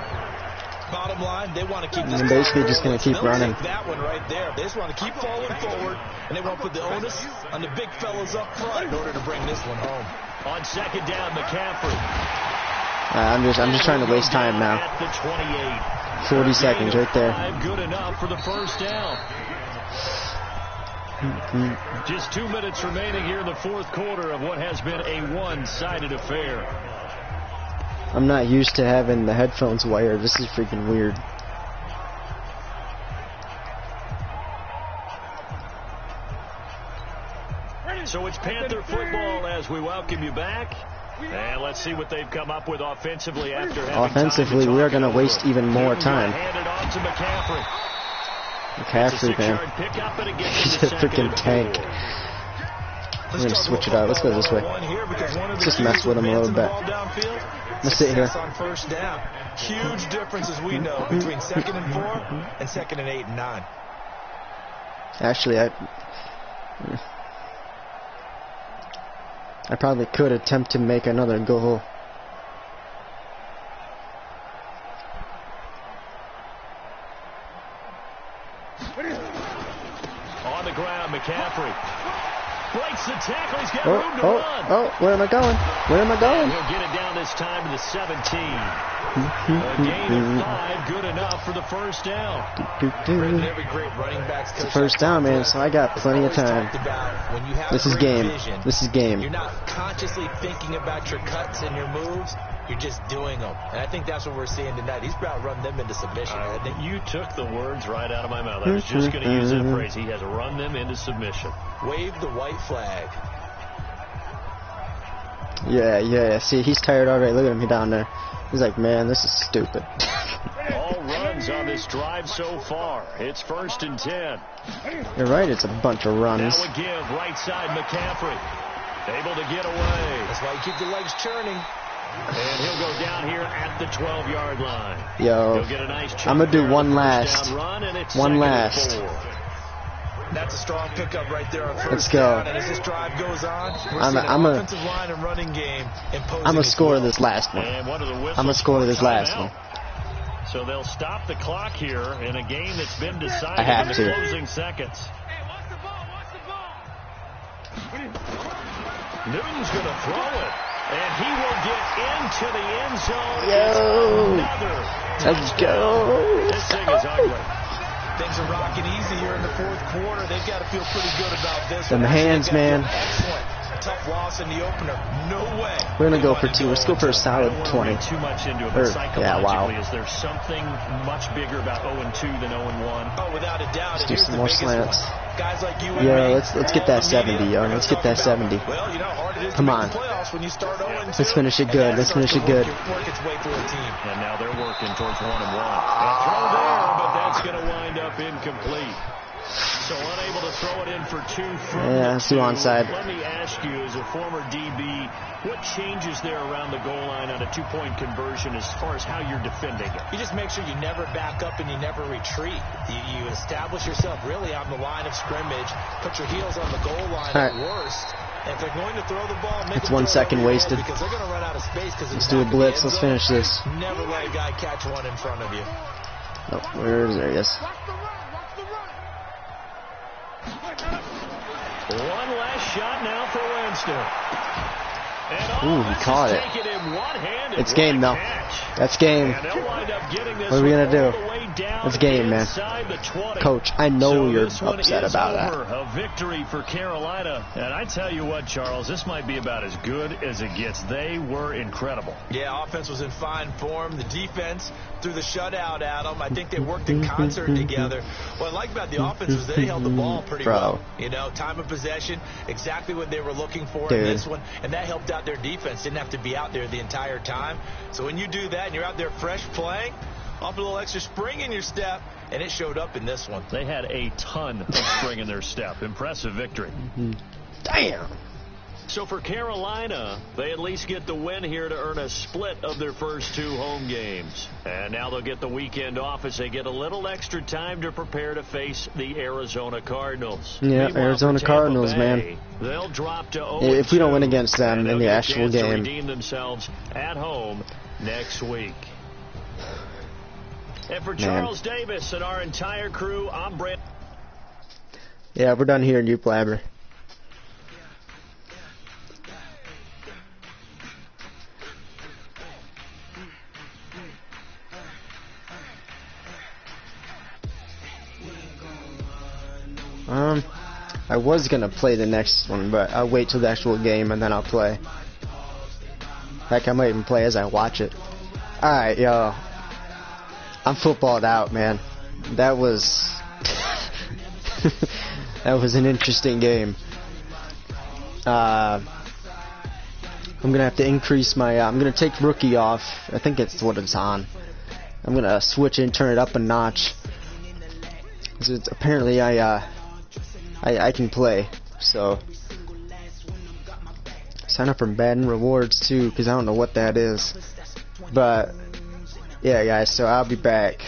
Bottom line, they want to keep this. And basically just gonna keep They'll running. take that one right there. They just want to keep falling forward, and they want to put the onus on the big fellas up front in order to bring this one home. On 2nd down, McCaffrey. I'm just trying to waste time now. At the 28. 40 seconds right there. Good enough for the first down. Just 2 minutes remaining here in the 4th quarter of what has been a one-sided affair. I'm not used to having the headphones wired. This is freaking weird. So it's Panther football as we welcome you back. And let's see what they've come up with offensively after having Offensively, time to we are talk going to it over. waste even more time. Hand it off to McCaffrey. McCaffrey, man. 6-yard pickup, and it gets He's to a the freaking 2nd tank. and 4. We're going to switch it out. Let's go this way. Let's just mess with him a little bit. Let's sit here. On first down. Huge difference, as we know, between 2nd and 4 and 2nd and 8 and 9. Actually, I probably could attempt to make another goal. On the ground, McCaffrey. Breaks the tackle. He's got room to run. Where am I going? Where am I going? He'll get it down this time to the 17. A gain of 5, good enough for the first down. Every great running back's It's the first down, man, so I got plenty of time. This is game. This is game. You're not consciously thinking about your cuts and your moves. You're just doing them. And I think that's what we're seeing tonight. He's about to run them into submission. I think you took the words right out of my mouth. I was just going to use that phrase. He has run them into submission. Wave the white flag. Yeah. See, he's tired already. Look at him down there. He's like, man, this is stupid. All runs on this drive so far. It's 1st and 10. You're right, it's a bunch of runs. Now a give, right side, McCaffrey. Able to get away. That's why you keep the legs churning. And he'll go down here at the 12-yard line. Yo, He'll get a nice I'm going to do one last. Run, and it's one last. That's a strong pickup right there on first Let's go. down. And as this drive goes on, we're seeing an offensive line and running game imposing. I'm going to score this last one. I'm going to score this last one. So they'll stop the clock here in a game that's been decided I have in the to. closing seconds. Newton's going to throw it, and he will get into the end zone. Yo! Let's go! This thing is ugly. Things are rocking easy here in the fourth quarter. They've got to feel pretty good about this. Them hands, man. Excellent. Tough loss in the opener. No way. We're going to go for 2. Let's go for a solid 20. Too much into it, but psychologically, yeah, wow. is there something much bigger about 0-2 than 0-1? Oh, without a doubt. Let's do some more slants. Guys like you and Yeah, let's get that 70, yo. Let's get that 70. Well, you know how hard it is Come to on. make the playoffs when you start 0-2. Let's finish it good. Let's finish it good. Work its way through a team. And now they're working towards 1-1. A throw there, but that's going to wind up incomplete. So unable to throw it in for 2 from let's do onside. Let me ask you, as a former DB, what changes there around the goal line on a 2-point conversion as far as how you're defending it? You just make sure you never back up and you never retreat. You establish yourself really on the line of scrimmage, put your heels on the goal line at worst. And if they're going to throw the ball, make it's 1 second wasted. Because they're going to run out of space. Let's do a blitz. Let's finish this. Never let a guy catch one in front of you. Oh, there he is. One last shot now for Winston. Ooh, he caught it. It's game, though. That's game. What are we going to do? It's game, man. Coach, I know you're upset about that. A victory for Carolina. And I tell you what, Charles, this might be about as good as it gets. They were incredible. Yeah, offense was in fine form. The defense through the shutout, Adam. I think they worked in concert together. What I like about the offense was they held the ball pretty well. You know, time of possession, exactly what they were looking for in this one. And that helped out their defense. Didn't have to be out there the entire time. So when you do that and you're out there fresh playing, off a little extra spring in your step, and it showed up in this one. They had a ton of spring in their step. Impressive victory. Damn. So for Carolina, they at least get the win here to earn a split of their first 2 home games. And now they'll get the weekend off as they get a little extra time to prepare to face the Arizona Cardinals. Yeah, Meanwhile, Arizona Cardinals, man. They'll drop to 0-2. If we don't win against them in the actual game. To redeem themselves at home next week. And for Charles Davis and our entire crew, I'm Brent. Yeah, we're done here in Blabber. I was gonna play the next one, but I'll wait till the actual game and then I'll play. Heck, I might even play as I watch it. Alright, yo. I'm footballed out, man. That was that was an interesting game. I'm gonna have to increase my I'm gonna take rookie off. I think it's what it's on. I'm gonna switch it and turn it up a notch. Apparently I can play, so sign up for Madden Rewards too, because I don't know what that is. But yeah, guys, so I'll be back.